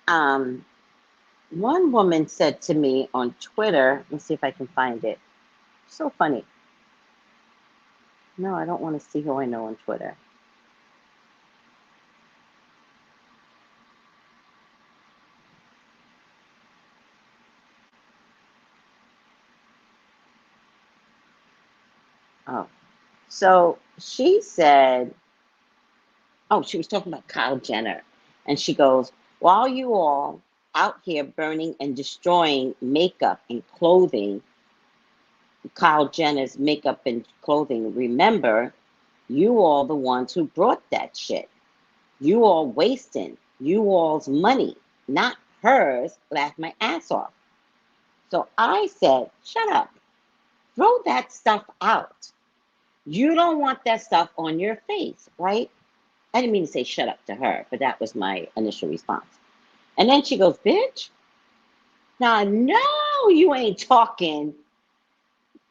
One woman said to me on Twitter, let's see if I can find it. So funny. No, I don't want to see who I know on Twitter. Oh, so she said, oh, she was talking about Kyle Jenner. And she goes, while you all out here burning and destroying makeup and clothing, Kyle Jenner's makeup and clothing. Remember, you all the ones who brought that shit. You all wasting you all's money, not hers. Laughed my ass off. So I said, shut up. Throw that stuff out. You don't want that stuff on your face, right? I didn't mean to say shut up to her, but that was my initial response. And then she goes, bitch, now no, you ain't talking.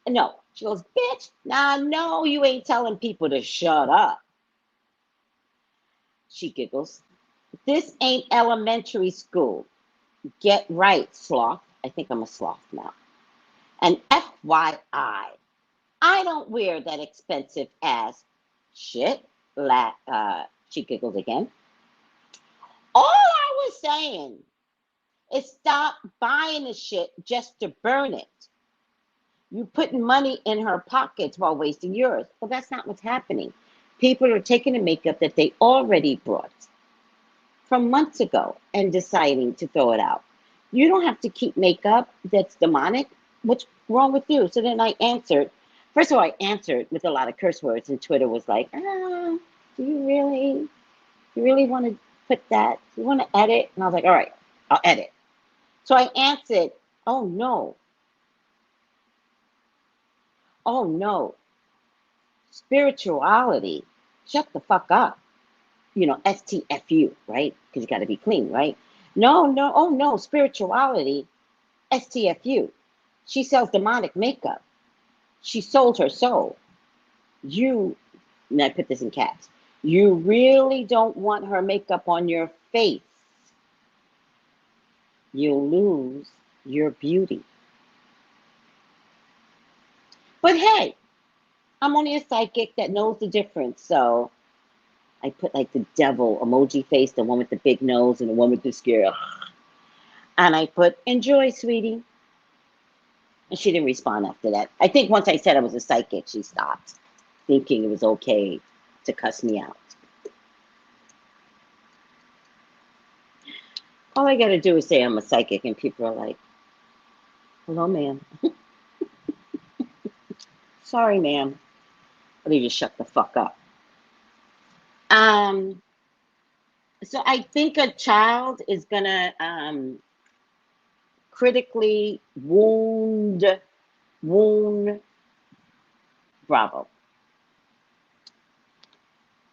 No, she goes, bitch, now no, you ain't telling people to shut up. She giggles. This ain't elementary school. Get right, sloth. I think I'm a sloth now. And FYI, I don't wear that expensive ass shit. She giggled again. All I was saying is stop buying the shit just to burn it. You putting money in her pockets while wasting yours. Well, that's not what's happening. People are taking the makeup that they already bought from months ago and deciding to throw it out. You don't have to keep makeup that's demonic. What's wrong with you? So then I answered. First of all, I answered with a lot of curse words, and Twitter was like, do you really want to put that? You want to edit? And I was like, all right, I'll edit. So I answered, oh no, spirituality, shut the fuck up. You know, STFU, right? Because you got to be clean, right? No, spirituality, STFU. She sells demonic makeup. She sold her soul. And I put this in caps, you really don't want her makeup on your face. You'll lose your beauty. But hey, I'm only a psychic that knows the difference. So I put like the devil emoji face, the one with the big nose and the one with the scare. And I put, enjoy, sweetie. And she didn't respond after that. I think once I said I was a psychic, she stopped thinking it was okay to cuss me out. All I got to do is say I'm a psychic and people are like, hello, ma'am. Sorry, ma'am. Or they just shut the fuck up. So I think a child is going to critically wound Bravo.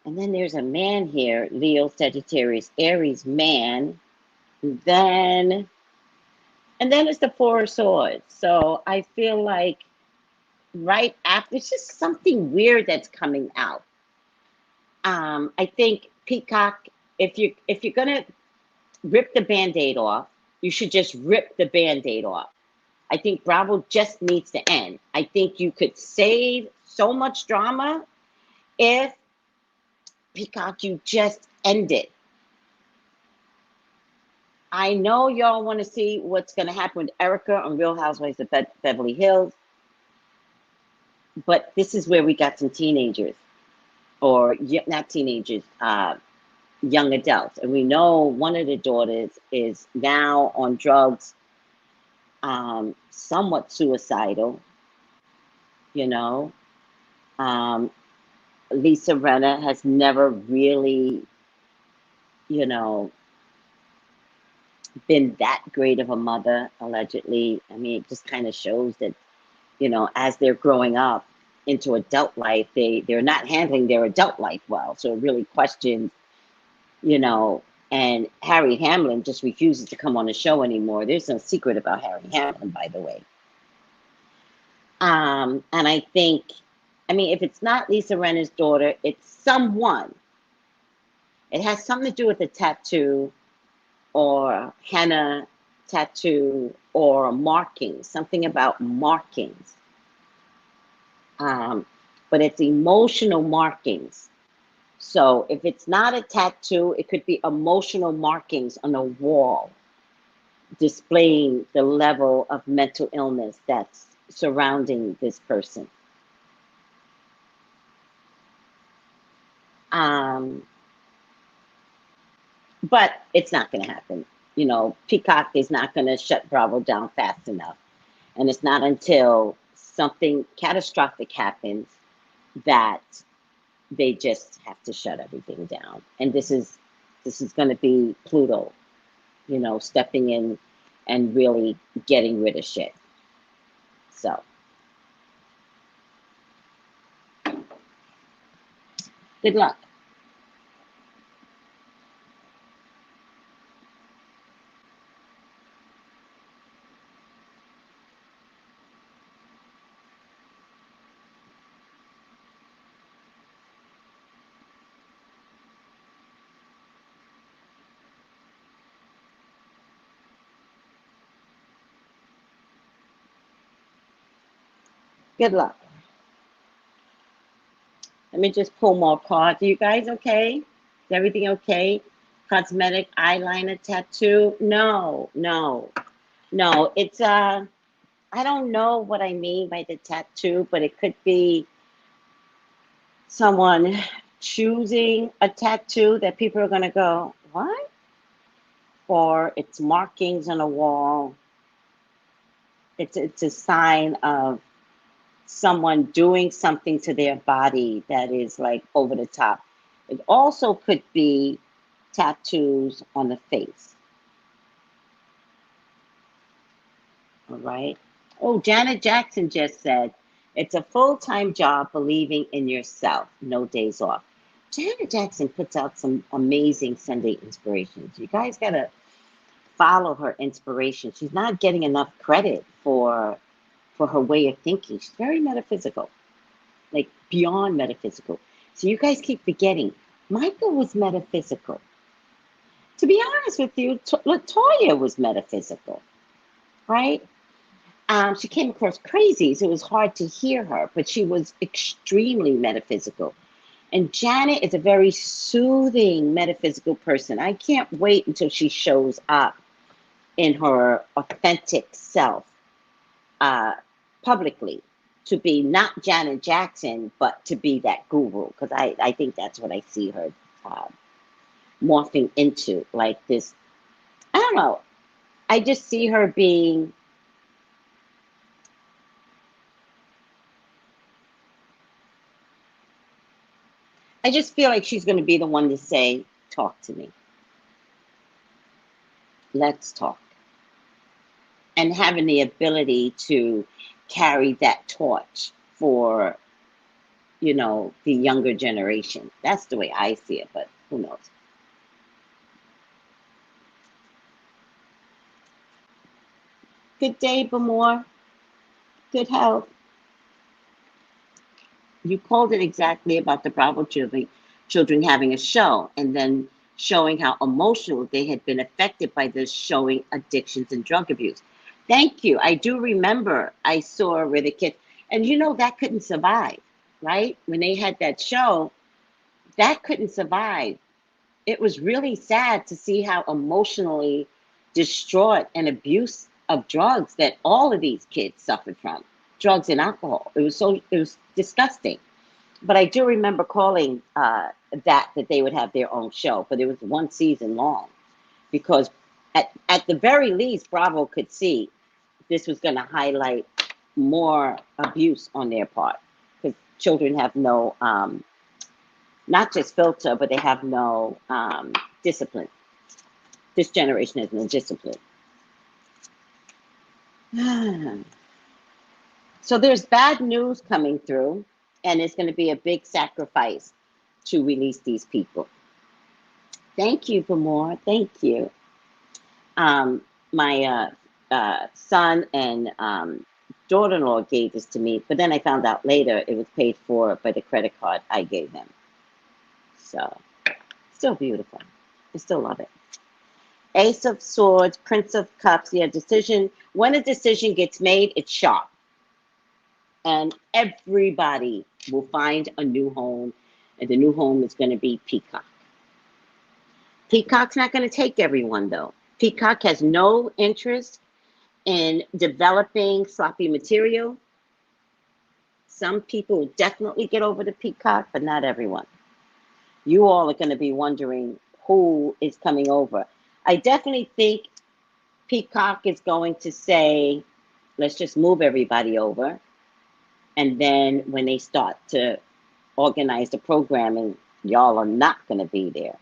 And then there's a man here, Leo, Sagittarius, Aries man. And then it's the Four of Swords. So I feel like right after, it's just something weird that's coming out. I think Peacock, if you're gonna rip the Band-Aid off, you should just rip the Band-Aid off. I think Bravo just needs to end. I think you could save so much drama if Peacock, you just end it. I know y'all want to see what's going to happen with Erica on Real Housewives of Beverly Hills, but this is where we got some teenagers, or not teenagers, young adults. And we know one of the daughters is now on drugs, somewhat suicidal, you know. Lisa Rinna has never really, you know, been that great of a mother, allegedly. I mean, it just kind of shows that, you know, as they're growing up into adult life, they're not handling their adult life well. So it really questions, you know, and Harry Hamlin just refuses to come on the show anymore. There's no secret about Harry Hamlin, by the way. And I think, I mean, if it's not Lisa Rinna's daughter, it's someone. It has something to do with a tattoo or henna tattoo or markings, something about markings. But it's emotional markings. So if it's not a tattoo, it could be emotional markings on a wall displaying the level of mental illness that's surrounding this person. But it's not going to happen. You know, Peacock is not going to shut Bravo down fast enough. And it's not until something catastrophic happens that they just have to shut everything down. And this is going to be Pluto, you know, stepping in and really getting rid of shit. So good luck. Good luck. Let me just pull more cards. Are you guys okay? Is everything okay? Cosmetic eyeliner tattoo? No, no, no. It's I don't know what I mean by the tattoo, but it could be someone choosing a tattoo that people are gonna go, what? Or it's markings on a wall. It's a sign of someone doing something to their body that is like over the top. It also could be tattoos on the face. All right. Oh, Janet Jackson just said, it's a full-time job believing in yourself, no days off. Janet Jackson puts out some amazing Sunday inspirations. You guys got to follow her inspiration. She's not getting enough credit for her way of thinking. She's very metaphysical, like beyond metaphysical. So you guys keep forgetting, Michael was metaphysical. To be honest with you, Latoya was metaphysical, right? She came across crazy, so it was hard to hear her, but she was extremely metaphysical. And Janet is a very soothing metaphysical person. I can't wait until she shows up in her authentic self publicly, to be not Janet Jackson, but to be that guru, because I think that's what I see her morphing into, like this. I don't know. I just see her being I just feel like she's going to be the one to say, talk to me. Let's talk. And having the ability to carry that torch for, you know, the younger generation. That's the way I see it, but who knows? Good day, Bamor. Good health. You called it exactly about the Bravo children having a show, and then showing how emotional they had been affected by this, showing addictions and drug abuse. Thank you. I do remember I saw where the kids, and you know, that couldn't survive, right? When they had that show, that couldn't survive. It was really sad to see how emotionally distraught and abuse of drugs that all of these kids suffered from, drugs and alcohol. It was disgusting. But I do remember calling that they would have their own show, but it was one season long, because at the very least, Bravo could see this was going to highlight more abuse on their part, because children have no, not just filter, but they have no discipline. This generation has no discipline. So there's bad news coming through, and it's going to be a big sacrifice to release these people. Thank you for more. Thank you. My son and daughter-in-law gave this to me, but then I found out later it was paid for by the credit card I gave them. So, still beautiful. I still love it. Ace of Swords, Prince of Cups. Yeah, decision. When a decision gets made, it's sharp. And everybody will find a new home, and the new home is going to be Peacock. Peacock's not going to take everyone, though. Peacock has no interest in developing sloppy material. Some people definitely get over to Peacock, but not everyone. You all are going to be wondering who is coming over. I definitely think Peacock is going to say, let's just move everybody over. And then when they start to organize the programming, y'all are not going to be there.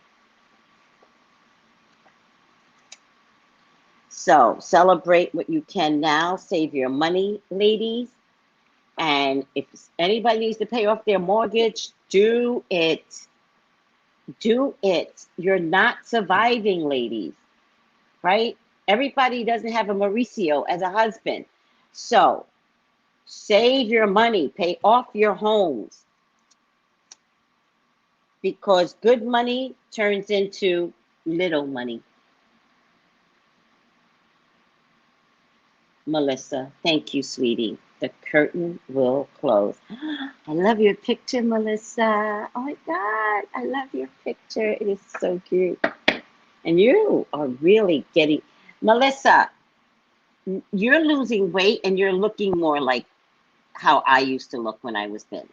So celebrate what you can now. Save your money, ladies. And if anybody needs to pay off their mortgage, do it. Do it. You're not surviving, ladies, right? Everybody doesn't have a Mauricio as a husband. So save your money. Pay off your homes. Because good money turns into little money. Melissa, thank you, sweetie. The curtain will close. I love your picture, Melissa. Oh my God, I love your picture. It is so cute. And you are really getting, Melissa, you're losing weight and you're looking more like how I used to look when I was thin.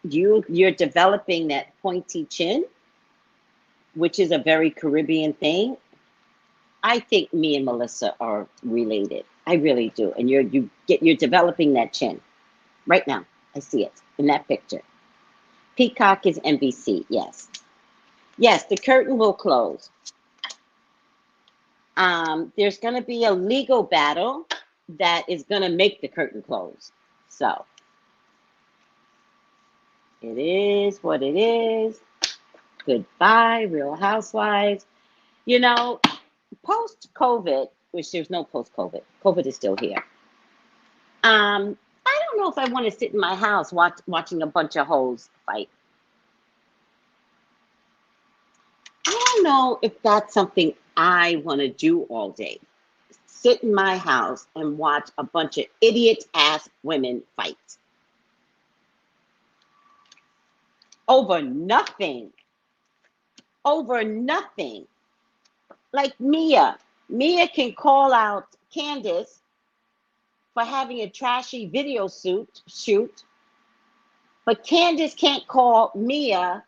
You're developing that pointy chin, which is a very Caribbean thing. I think me and Melissa are related. I really do. And you're developing that chin right now. I see it in that picture. Peacock is NBC. Yes. Yes, the curtain will close. There's going to be a legal battle that is going to make the curtain close. So it is what it is. Goodbye, Real Housewives. You know, post-COVID, which there's no post-COVID. COVID is still here. I don't know if I want to sit in my house watching a bunch of hoes fight. I don't know if that's something I want to do all day. Sit in my house and watch a bunch of idiot-ass women fight. Over nothing. Over nothing. Like Mia. Mia can call out Candace for having a trashy video shoot, but Candace can't call Mia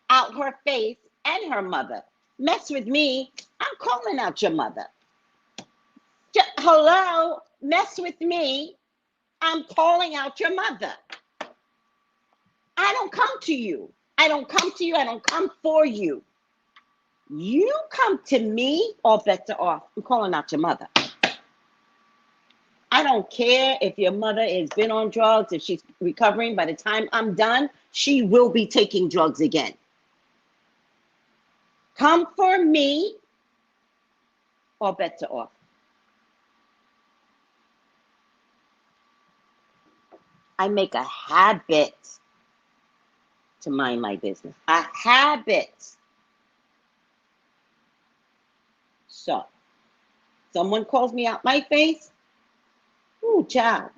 out her face and her mother. Mess with me, I'm calling out your mother. Hello, mess with me, I'm calling out your mother. I don't come to you. I don't come to you. I don't come for you. You come to me, all bets are off. I'm calling out your mother. I don't care if your mother has been on drugs, if she's recovering. By the time I'm done, she will be taking drugs again. Come for me, all bets are off. I make a habit to mind my business. A habit. So, someone calls me out my face. Ooh, child.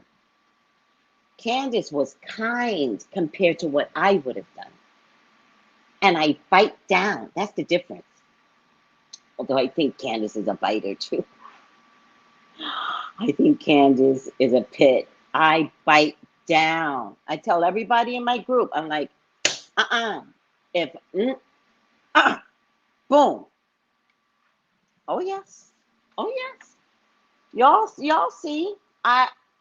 Candace was kind compared to what I would have done. And I bite down. That's the difference. Although I think Candace is a biter too. I think Candace is a pit. I bite down. I tell everybody in my group, I'm like, if, boom. Oh yes. Oh yes. Y'all see,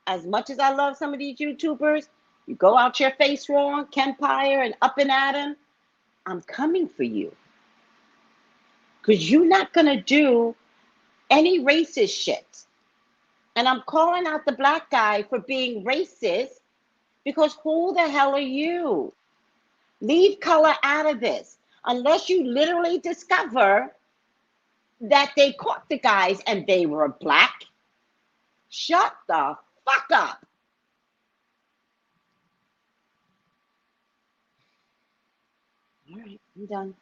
as much as I love some of these YouTubers, you go out your face wrong, Kempire and up and at 'em, I'm coming for you. Because you're not going to do any racist shit. And I'm calling out the black guy for being racist because who the hell are you? Leave color out of this. Unless you literally discover that they caught the guys and they were black. Shut the fuck up. All right, I'm done.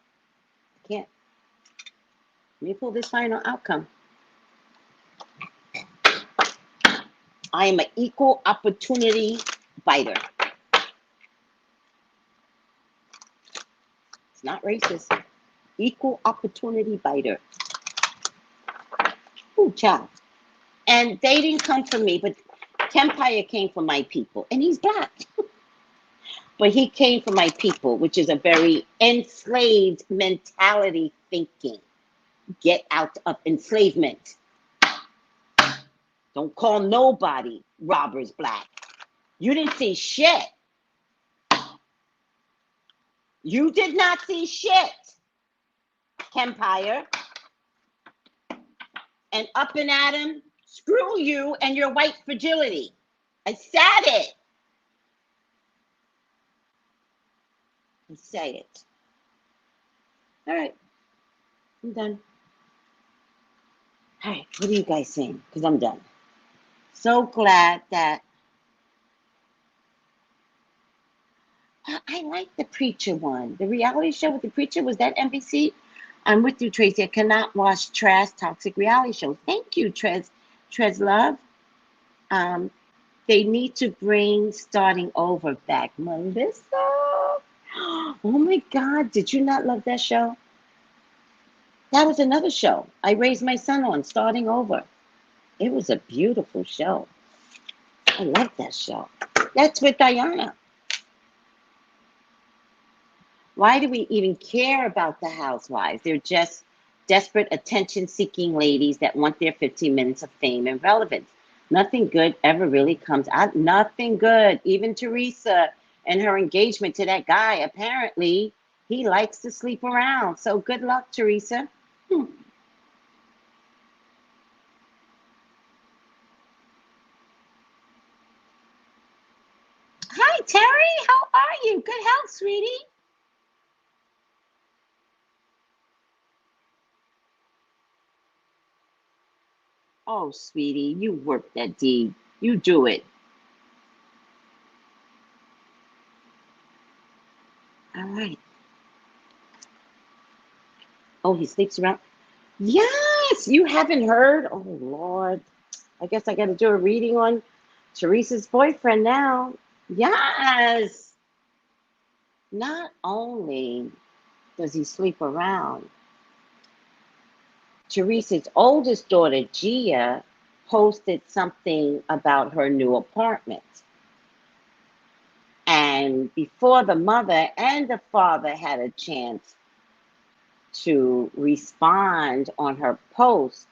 I can't. Let me pull this final outcome. I am an equal opportunity biter. It's not racist. Equal opportunity biter. Ooh, child. And they didn't come for me, but Kempire came for my people. And he's black. But he came for my people, which is a very enslaved mentality thinking. Get out of enslavement. Don't call nobody robbers black. You didn't see shit. You did not see shit, Kempire. And up and at him, screw you and your white fragility. I said it. I say it. All right. I'm done. All right. What are you guys saying? Because I'm done. So glad that I like the preacher one. The reality show with the preacher, was that NBC? I'm with you, Tracy. I cannot watch trash, toxic reality shows. Thank you, Trez Love. They need to bring Starting Over back. Melissa. Oh my God. Did you not love that show? That was another show I raised my son on, Starting Over. It was a beautiful show. I love that show. That's with Diana. Why do we even care about the housewives? They're just desperate attention-seeking ladies that want their 15 minutes of fame and relevance. Nothing good ever really comes out. Nothing good. Even Teresa and her engagement to that guy, apparently, he likes to sleep around. So good luck, Teresa. Hi, Terry. How are you? Good health, sweetie. Oh, sweetie, you work that deed. You do it. All right. Oh, he sleeps around. Yes, you haven't heard? Oh, Lord. I guess I got to do a reading on Teresa's boyfriend now. Yes. Not only does he sleep around, Teresa's oldest daughter, Gia, posted something about her new apartment. And before the mother and the father had a chance to respond on her post,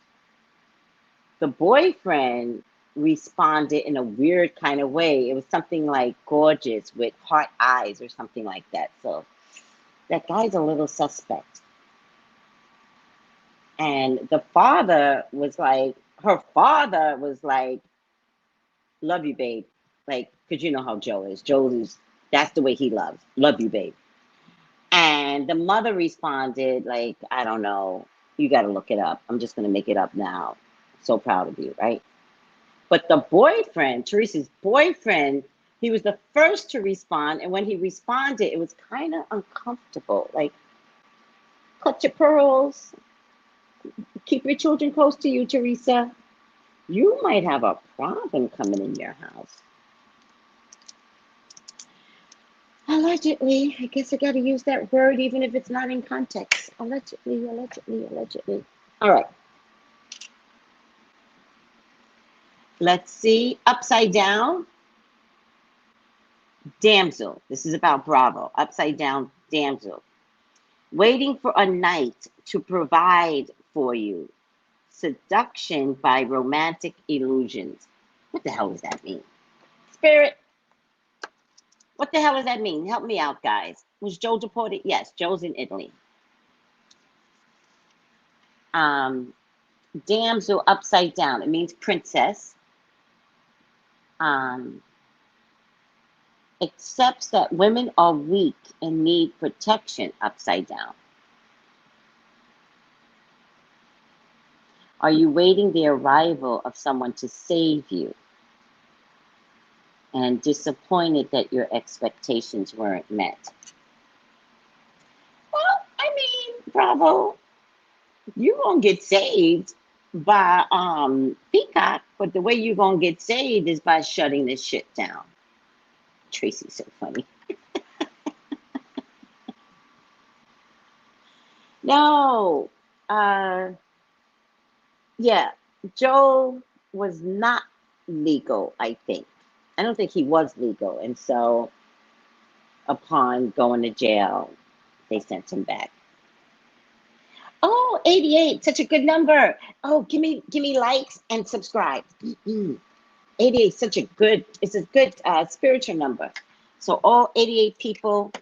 the boyfriend responded in a weird kind of way. It was something like gorgeous with heart eyes or something like that. So that guy's a little suspect. And the father was like, her father was like, love you, babe. Like, because you know how Joe is. Joe is, that's the way he loves. Love you, babe. And the mother responded, like, I don't know. You got to look it up. I'm just going to make it up now. So proud of you, right? But the boyfriend, Teresa's boyfriend, he was the first to respond. And when he responded, it was kind of uncomfortable. Like, clutch your pearls. Keep your children close to you, Teresa. You might have a problem coming in your house. Allegedly. I guess I got to use that word even if it's not in context. Allegedly, allegedly, allegedly. All right. Let's see. Upside down. Damsel. This is about Bravo. Upside down damsel. Waiting for a knight to provide for you. Seduction by romantic illusions. What the hell does that mean? Spirit. What the hell does that mean? Help me out, guys. Was Joe deported? Yes, Joe's in Italy. Damsel upside down. It means princess. Accepts that women are weak and need protection upside down. Are you waiting the arrival of someone to save you? And disappointed that your expectations weren't met? Well, I mean, Bravo, you're going to get saved by Peacock, but the way you're going to get saved is by shutting this shit down. Tracy's so funny. No. Yeah, Joe was not legal, I think. I don't think he was legal. And so upon going to jail, they sent him back. Oh, 88, such a good number. Oh, give me likes and subscribe. 88 is such a good, it's a good spiritual number. So all 88 people,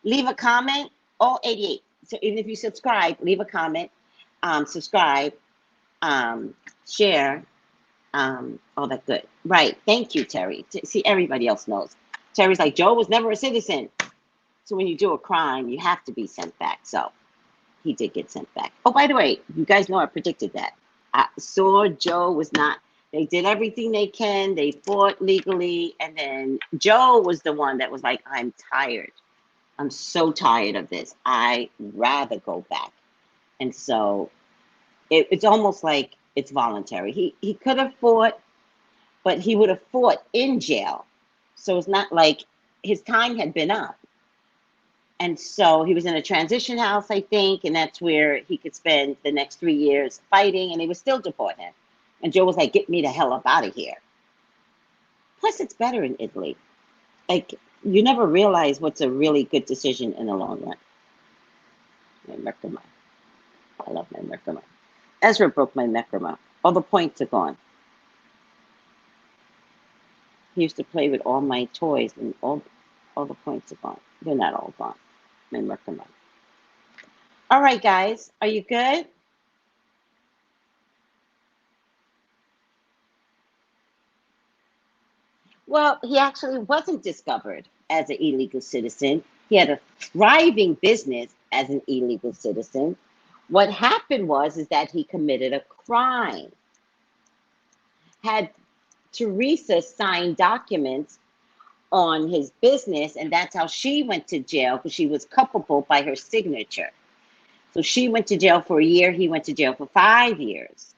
leave a comment, all 88. So even if you subscribe, leave a comment, subscribe, share, all that good. Right, thank you, Terry. See, everybody else knows. Terry's like, Joe was never a citizen. So when you do a crime, you have to be sent back. So he did get sent back. Oh, by the way, you guys know I predicted that. I saw Joe was not, they did everything they can. They fought legally. And then Joe was the one that was like, I'm tired. I'm so tired of this. I'd rather go back. And so it's almost like it's voluntary. He could have fought, but he would have fought in jail. So it's not like his time had been up. And so he was in a transition house, I think, and that's where he could spend the next 3 years fighting, and they would still deport him. And Joe was like, get me the hell up out of here. Plus, it's better in Italy. Like, you never realize what's a really good decision in the long run. My Merkaba. I love my Merkaba. Ezra broke my Merkaba. All the points are gone. He used to play with all my toys, and all the points are gone. They're not all gone. My Merkaba. All right, guys. Are you good? Well, he actually wasn't discovered as an illegal citizen. He had a thriving business as an illegal citizen. What happened is that he committed a crime. Had Teresa signed documents on his business, and that's how she went to jail, because she was culpable by her signature. So she went to jail for a year. He went to jail for 5 years.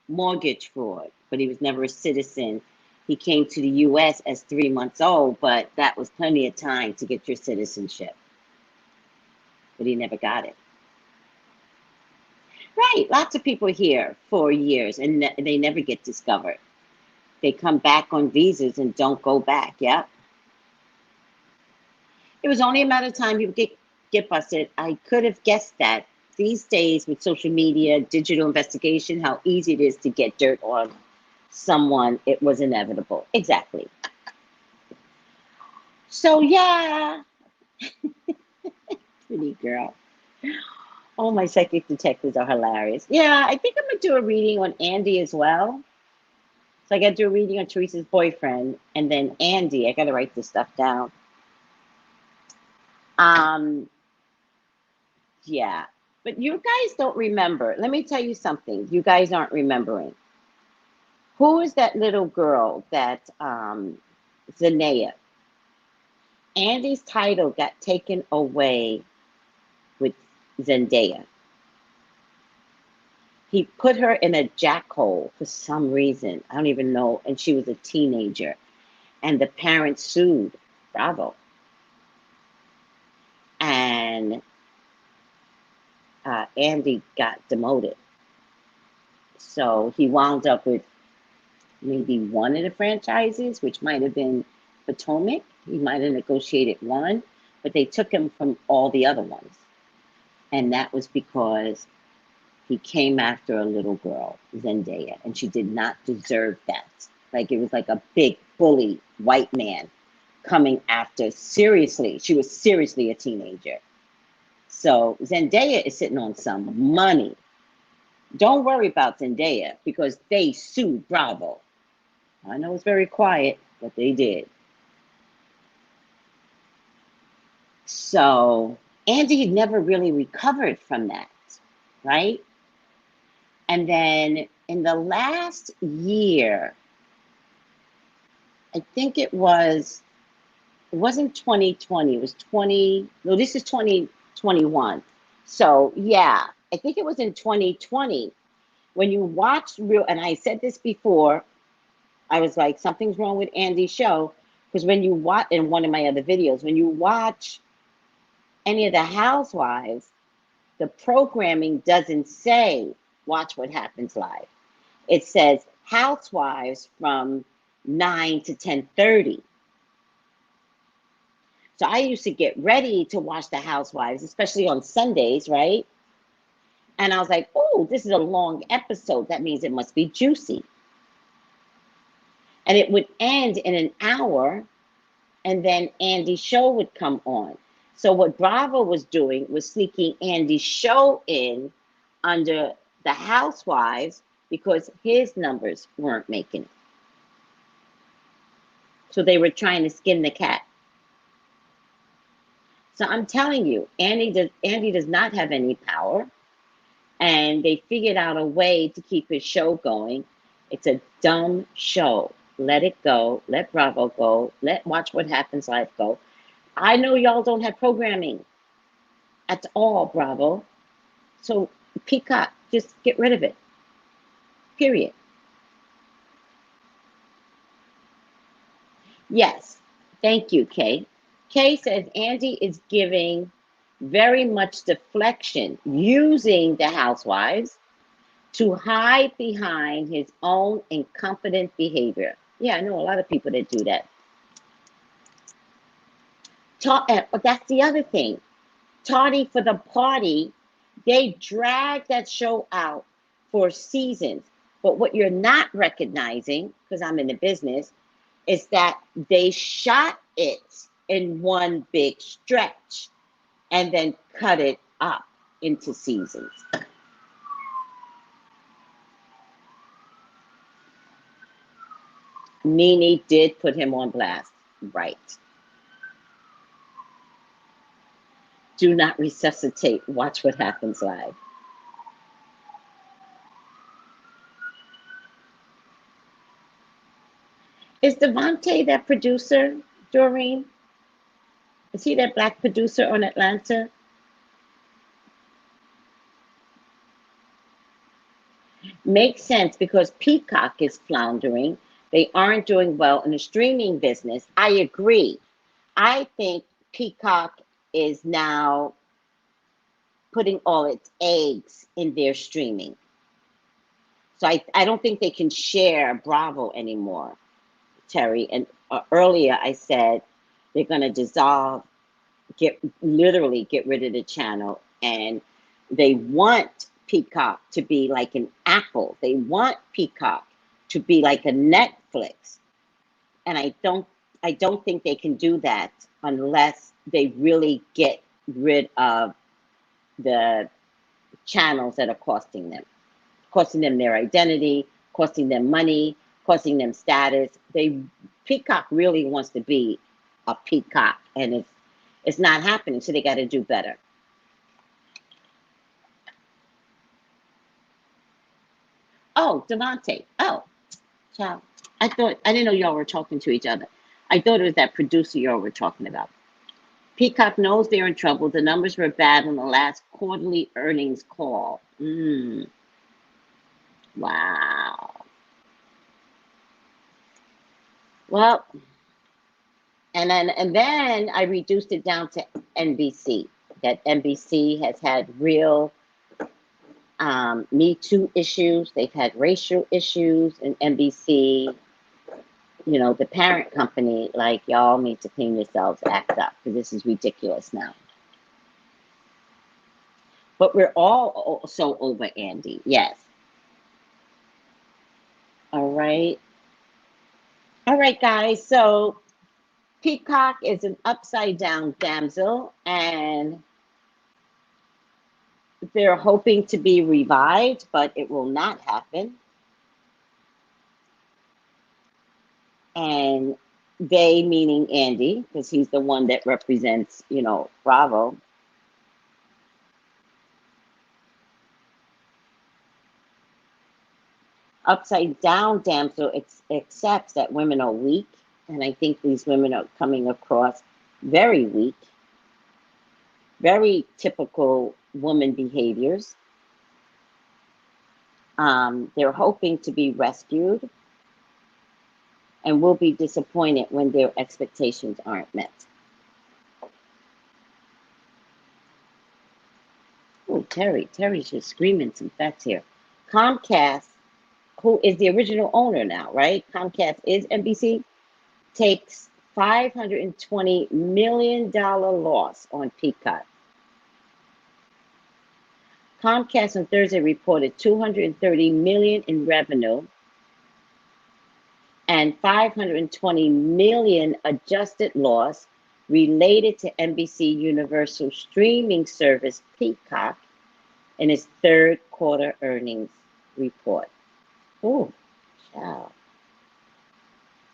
Mortgage fraud, but he was never a citizen. He came to the U.S. as 3 months old, but that was plenty of time to get your citizenship. But he never got it. Right, lots of people here for years, and they never get discovered. They come back on visas and don't go back, yeah? It was only a matter of time people get busted. I could have guessed that. These days with social media, digital investigation, how easy it is to get dirt on someone, it was inevitable. Exactly. So yeah, pretty girl. Oh, my psychic detectives are hilarious. Yeah, I think I'm gonna do a reading on Andy as well. So I gotta do a reading on Teresa's boyfriend, and then Andy, I gotta write this stuff down. Yeah. But you guys don't remember. Let me tell you something. You guys aren't remembering. Who is that little girl that Zendaya? Andy's title got taken away with Zendaya. He put her in a jackhole for some reason. I don't even know. And she was a teenager. And the parents sued. Bravo. And Andy got demoted. So he wound up with maybe one of the franchises, which might have been Potomac. He might have negotiated one, but they took him from all the other ones. And that was because he came after a little girl, Zendaya, and she did not deserve that. Like, it was like a big bully white man coming after, seriously. She was seriously a teenager. So Zendaya is sitting on some money. Don't worry about Zendaya, because they sued Bravo. I know it's very quiet, but they did. So Andy never really recovered from that, right? And then in the last year, I think it wasn't 2020, it was this is 2021. So yeah, I think it was in 2020 when you watched and I said this before, I was like, something's wrong with Andy's show, because when you watch, in one of my other videos, when you watch any of the Housewives, the programming doesn't say watch what happens live. It says Housewives from 9 to 10:30. So I used to get ready to watch the Housewives, especially on Sundays, right? And I was like, oh, this is a long episode. That means it must be juicy. And it would end in an hour, and then Andy's show would come on. So what Bravo was doing was sneaking Andy's show in under the Housewives because his numbers weren't making it. So they were trying to skin the cat. So I'm telling you, Andy does not have any power, and they figured out a way to keep his show going. It's a dumb show. Let it go. Let Bravo go. Let Watch What Happens Live go. I know y'all don't have programming at all, Bravo. So Peacock, just get rid of it. Period. Yes. Thank you, Kay. Kay says Andy is giving very much deflection, using the Housewives to hide behind his own incompetent behavior. Yeah, I know a lot of people that do that. But that's the other thing. Tardy for the party, they dragged that show out for seasons. But what you're not recognizing, because I'm in the business, is that they shot it in one big stretch and then cut it up into seasons. Nene did put him on blast, right? Do not resuscitate. Watch What Happens Live. Is Devontae that producer, Doreen? Is he that black producer on Atlanta? Makes sense because Peacock is floundering. They aren't doing well in the streaming business. I agree. I think Peacock is now putting all its eggs in their streaming. So I don't think they can share Bravo anymore, Terry. And earlier I said they're going to dissolve, literally get rid of the channel. And they want Peacock to be like an Apple. They want Peacock to be like a Netflix. And I don't think they can do that unless they really get rid of the channels that are costing them their identity, costing them money, costing them status. Peacock really wants to be a Peacock, and it's not happening, so they got to do better. Oh, Devontae. Oh, child. I didn't know y'all were talking to each other. I thought it was that producer y'all were talking about. Peacock knows they're in trouble. The numbers were bad on the last quarterly earnings call. Wow. Well, and then I reduced it down to NBC. That NBC has had real Me Too issues. They've had racial issues in NBC. You know, the parent company, like, y'all need to clean yourselves, act up, because this is ridiculous now. But we're all so over Andy. Yes. All right. All right, guys. So Peacock is an upside down damsel, and they're hoping to be revived, but it will not happen. And they, meaning Andy, because he's the one that represents, you know, Bravo. Upside down damsel accepts that women are weak, and I think these women are coming across very weak, very typical woman behaviors. They're hoping to be rescued and will be disappointed when their expectations aren't met. Oh, Terry's just screaming some facts here. Comcast, who is the original owner now, right? Comcast is NBC, takes $520 million loss on Peacock. Comcast on Thursday reported $230 million in revenue, and 520 million adjusted loss related to NBC Universal streaming service Peacock in its third quarter earnings report. Oh, child.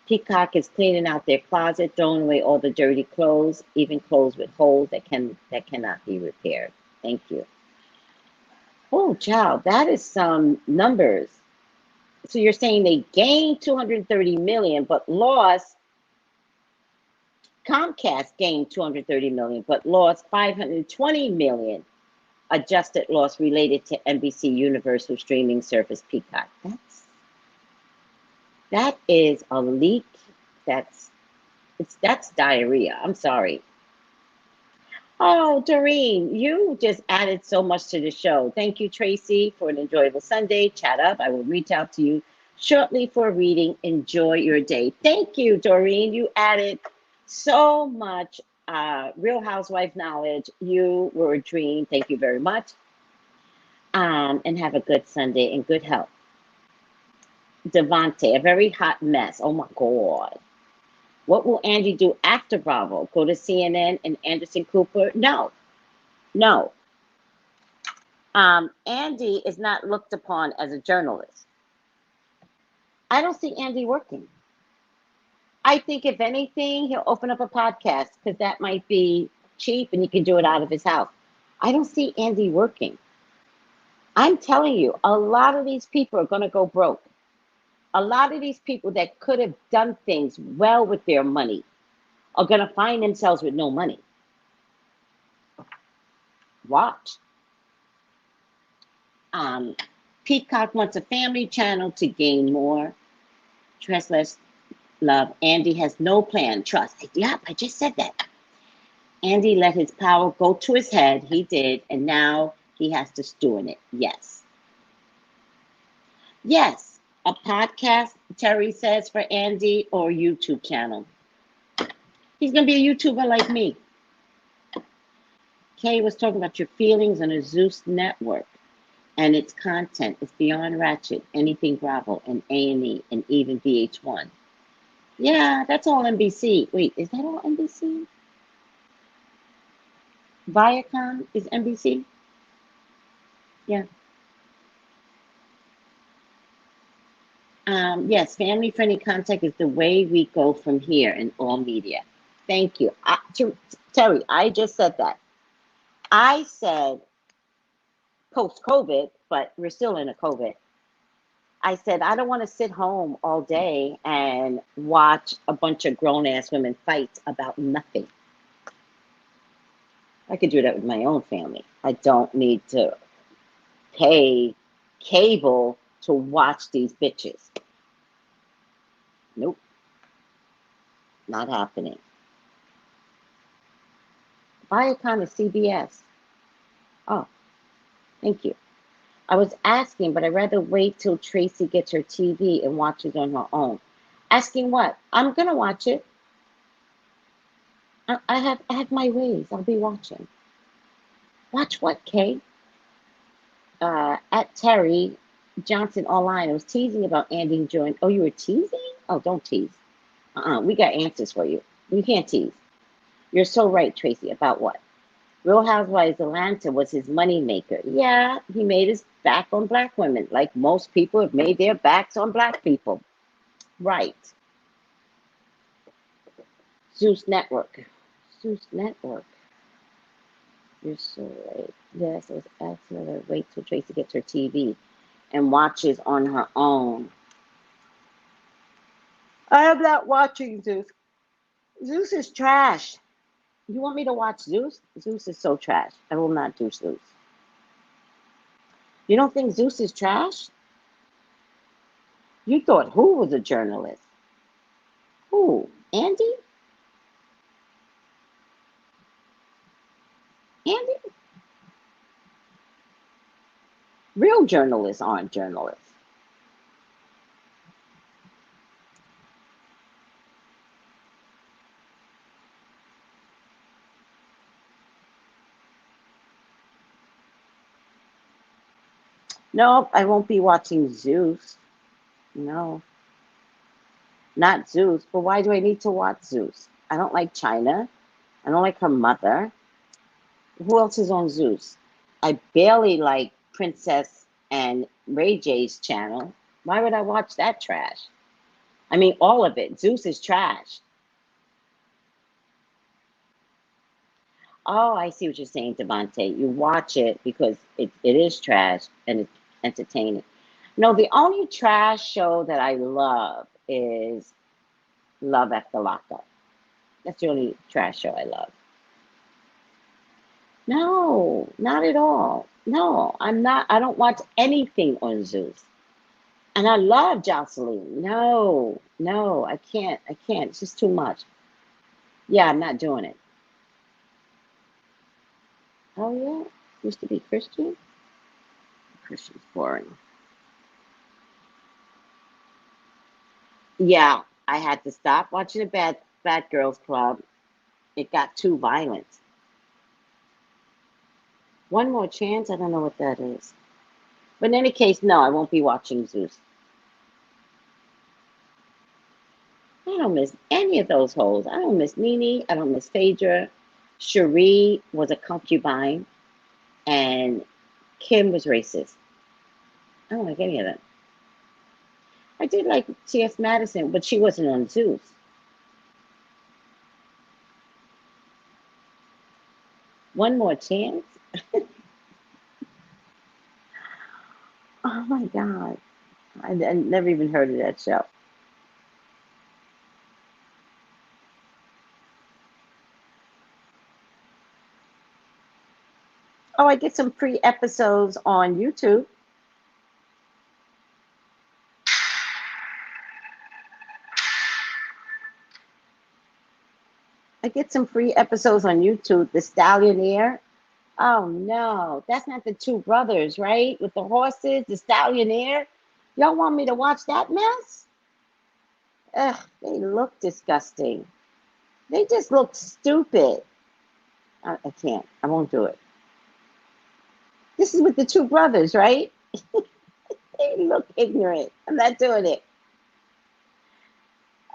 Peacock is cleaning out their closet, throwing away all the dirty clothes, even clothes with holes that cannot be repaired. Thank you. Oh, child, that is some numbers. So you're saying they gained 230 million, but lost, Comcast gained 230 million, but lost 520 million adjusted loss related to NBC Universal streaming service Peacock. That is a leak. That's diarrhea. I'm sorry. Oh, Doreen, you just added so much to the show. Thank you, Tracy, for an enjoyable Sunday. Chat up. I will reach out to you shortly for a reading. Enjoy your day. Thank you, Doreen. You added so much Real Housewife knowledge. You were a dream. Thank you very much. And have a good Sunday and good health. Devante, a very hot mess. Oh my God. What will Angie do after Bravo? Go to CNN and Anderson Cooper? No. Andy is not looked upon as a journalist. I don't see Andy working. I think if anything, he'll open up a podcast because that might be cheap and he can do it out of his house. I don't see Andy working. I'm telling you, a lot of these people are going to go broke. A lot of these people that could have done things well with their money are going to find themselves with no money. Watch. Peacock wants a family channel to gain more. Trust less love. Andy has no plan. Trust. Yep, I just said that. Andy let his power go to his head. He did. And now he has to stew in it. Yes. Yes. A podcast, Terry says, for Andy, or a YouTube channel. He's going to be a YouTuber like me. Kay was talking about your feelings on a Zeus network and its content. It's beyond ratchet, anything Bravo and A&E and even VH1. Yeah, that's all NBC. Wait, is that all NBC? Viacom is NBC? Yeah. Yes, family-friendly content is the way we go from here in all media. Thank you. Terry, I just said that. I said post-COVID, but we're still in a COVID. I said, I don't want to sit home all day and watch a bunch of grown-ass women fight about nothing. I could do that with my own family. I don't need to pay cable to watch these bitches. Nope. Not happening. Viacom is CBS. Oh, thank you. I was asking, but I'd rather wait till Tracy gets her TV and watches on her own. Asking what? I'm gonna watch it. I have my ways. I'll be watching. Watch what, Kay? At Terry Johnson online. I was teasing about Andy and Joe. Oh, you were teasing? Oh, don't tease. We got answers for you. You can't tease. You're so right, Tracy. About what? Real Housewives Atlanta was his money maker. Yeah, he made his back on black women, like most people have made their backs on black people. Right. Zeus Network. Zeus Network. You're so right. Yes, I was asking her to wait till Tracy gets her TV and watches on her own. I am not watching Zeus. Zeus is trash. You want me to watch Zeus? Zeus is so trash. I will not do Zeus. You don't think Zeus is trash? You thought who was a journalist? Who? Andy? Andy? Real journalists aren't journalists. No, I won't be watching Zeus. No. Not Zeus, but why do I need to watch Zeus? I don't like China. I don't like her mother. Who else is on Zeus? I barely like Princess and Ray J's channel. Why would I watch that trash? I mean, all of it. Zeus is trash. Oh, I see what you're saying, Devontae. You watch it because it is trash and it's entertaining. No, the only trash show that I love is Love After Lockup. That's the only trash show I love. No, not at all. No, I'm not. I don't watch anything on Zeus. And I love Jocelyn. No, no, I can't. I can't. It's just too much. Yeah, I'm not doing it. Oh, yeah? Used to be Christian? Christian's boring. Yeah, I had to stop watching the Bad Girls Club. It got too violent. One More Chance? I don't know what that is. But in any case, no, I won't be watching Zeus. I don't miss any of those hoes. I don't miss Nene. I don't miss Phaedra. Cherie was a concubine. And Kim was racist. I don't like any of them. I did like T.S. Madison, but she wasn't on Zeus. One More Chance? Oh my God. I never even heard of that show. Oh, I get some free episodes on YouTube. I get some free episodes on YouTube. The Stallionaire. Oh no, that's not the two brothers, right? With the horses, the Stallionaire. Y'all want me to watch that mess? Ugh, they look disgusting. They just look stupid. I can't. I won't do it. This is with the two brothers, right? They look ignorant. I'm not doing it.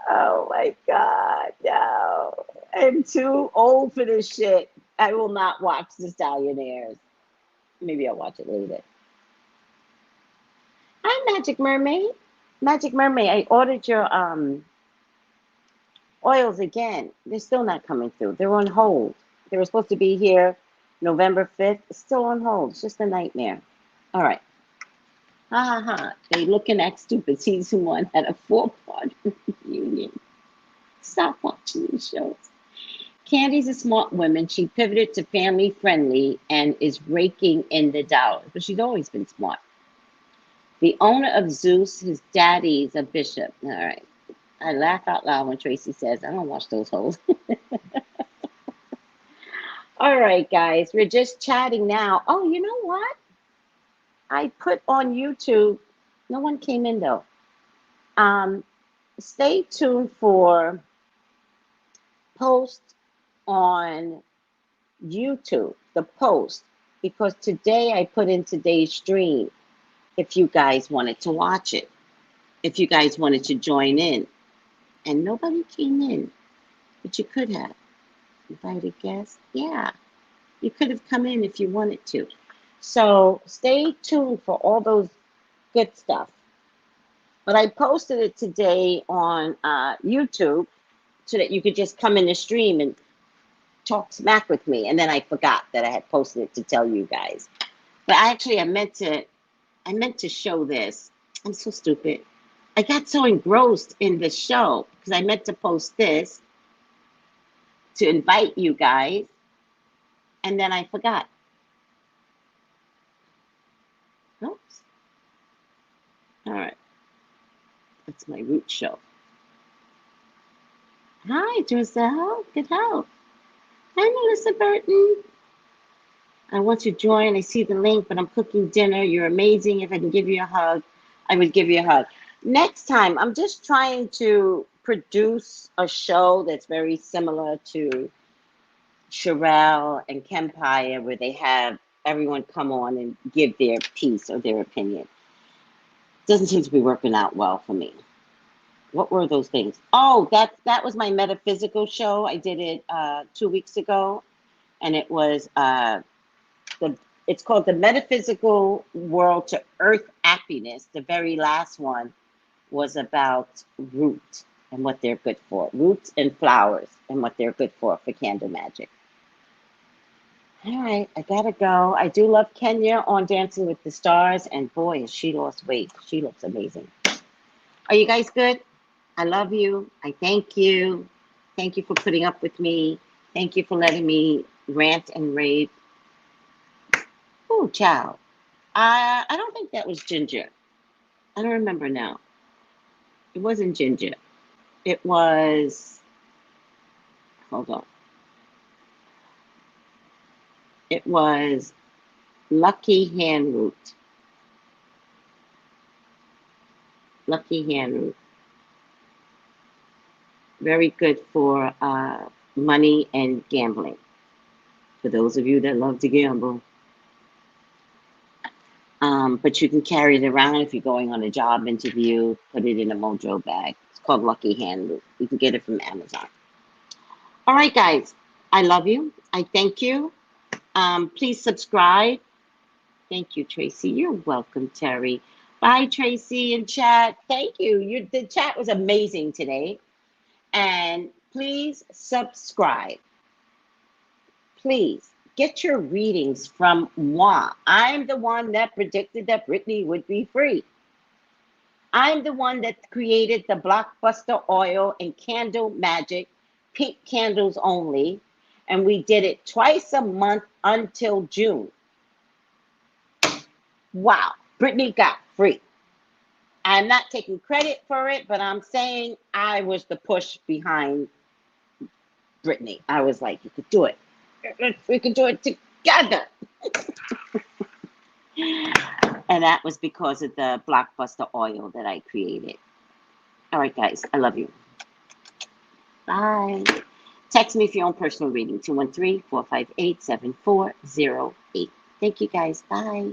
Oh my God, no. I'm too old for this shit. I will not watch the Stallionaires. Maybe I'll watch it later. Hi, Magic Mermaid. Magic Mermaid, I ordered your oils again. They're still not coming through. They're on hold. They were supposed to be here November 5th. It's still on hold. It's just a nightmare. All right. Ha ha ha. They looking at stupid. Season 1 had a 4-part reunion. Stop watching these shows. Candy's a smart woman. She pivoted to family friendly and is raking in the dollars. But she's always been smart. The owner of Zeus, his daddy's a bishop. All right. I laugh out loud when Tracy says, I don't watch those hoes. All right, guys. We're just chatting now. Oh, you know what? I put on YouTube. No one came in, though. Stay tuned for post on YouTube, the post, because today I put in today's stream if you guys wanted to watch it, if you guys wanted to join in. And nobody came in, but you could have. Invited guests? Yeah, you could have come in if you wanted to. So stay tuned for all those good stuff. But I posted it today on YouTube so that you could just come in the stream and talk smack with me. And then I forgot that I had posted it to tell you guys. But actually, I meant to show this. I'm so stupid. I got so engrossed in the show because I meant to post this to invite you guys, and then I forgot. Oops. All right. That's my root show. Hi, Giselle. Good help. Hi, Melissa Burton. I want to join. I see the link, but I'm cooking dinner. You're amazing. If I can give you a hug, I would give you a hug. Next time, I'm just trying to produce a show that's very similar to Sherelle and Kempire, where they have everyone come on and give their piece or their opinion. Doesn't seem to be working out well for me. What were those things? Oh, that was my metaphysical show. I did it 2 weeks ago, and it was it's called The Metaphysical World to Earth Happiness. The very last one was about root and what they're good for. Roots and flowers and what they're good for candle magic. All right, I gotta go. I do love Kenya on Dancing with the Stars, and boy, has she lost weight. She looks amazing. Are you guys good? I love you. I thank you. Thank you for putting up with me. Thank you for letting me rant and rave. Oh, child. I don't think that was Ginger. I don't remember now. It wasn't Ginger. It was, hold on. It was Lucky Handroot. Lucky Handroot. Very good for money and gambling. For those of you that love to gamble. But you can carry it around if you're going on a job interview. Put it in a mojo bag. It's called Lucky Handroot. You can get it from Amazon. All right, guys. I love you. I thank you. Please subscribe. Thank you, Tracy. You're welcome, Terry. Bye, Tracy and chat. Thank you. The chat was amazing today. And please subscribe. Please get your readings from moi. I'm the one that predicted that Britney would be free. I'm the one that created the blockbuster oil and candle magic, pink candles only. And we did it twice a month until June. Wow, Britney got free. I'm not taking credit for it, but I'm saying I was the push behind Britney. I was like, you could do it. We could do it together. And that was because of the blockbuster oil that I created. All right, guys, I love you. Bye. Text me for your own personal reading, 213-458-7408. Thank you, guys. Bye.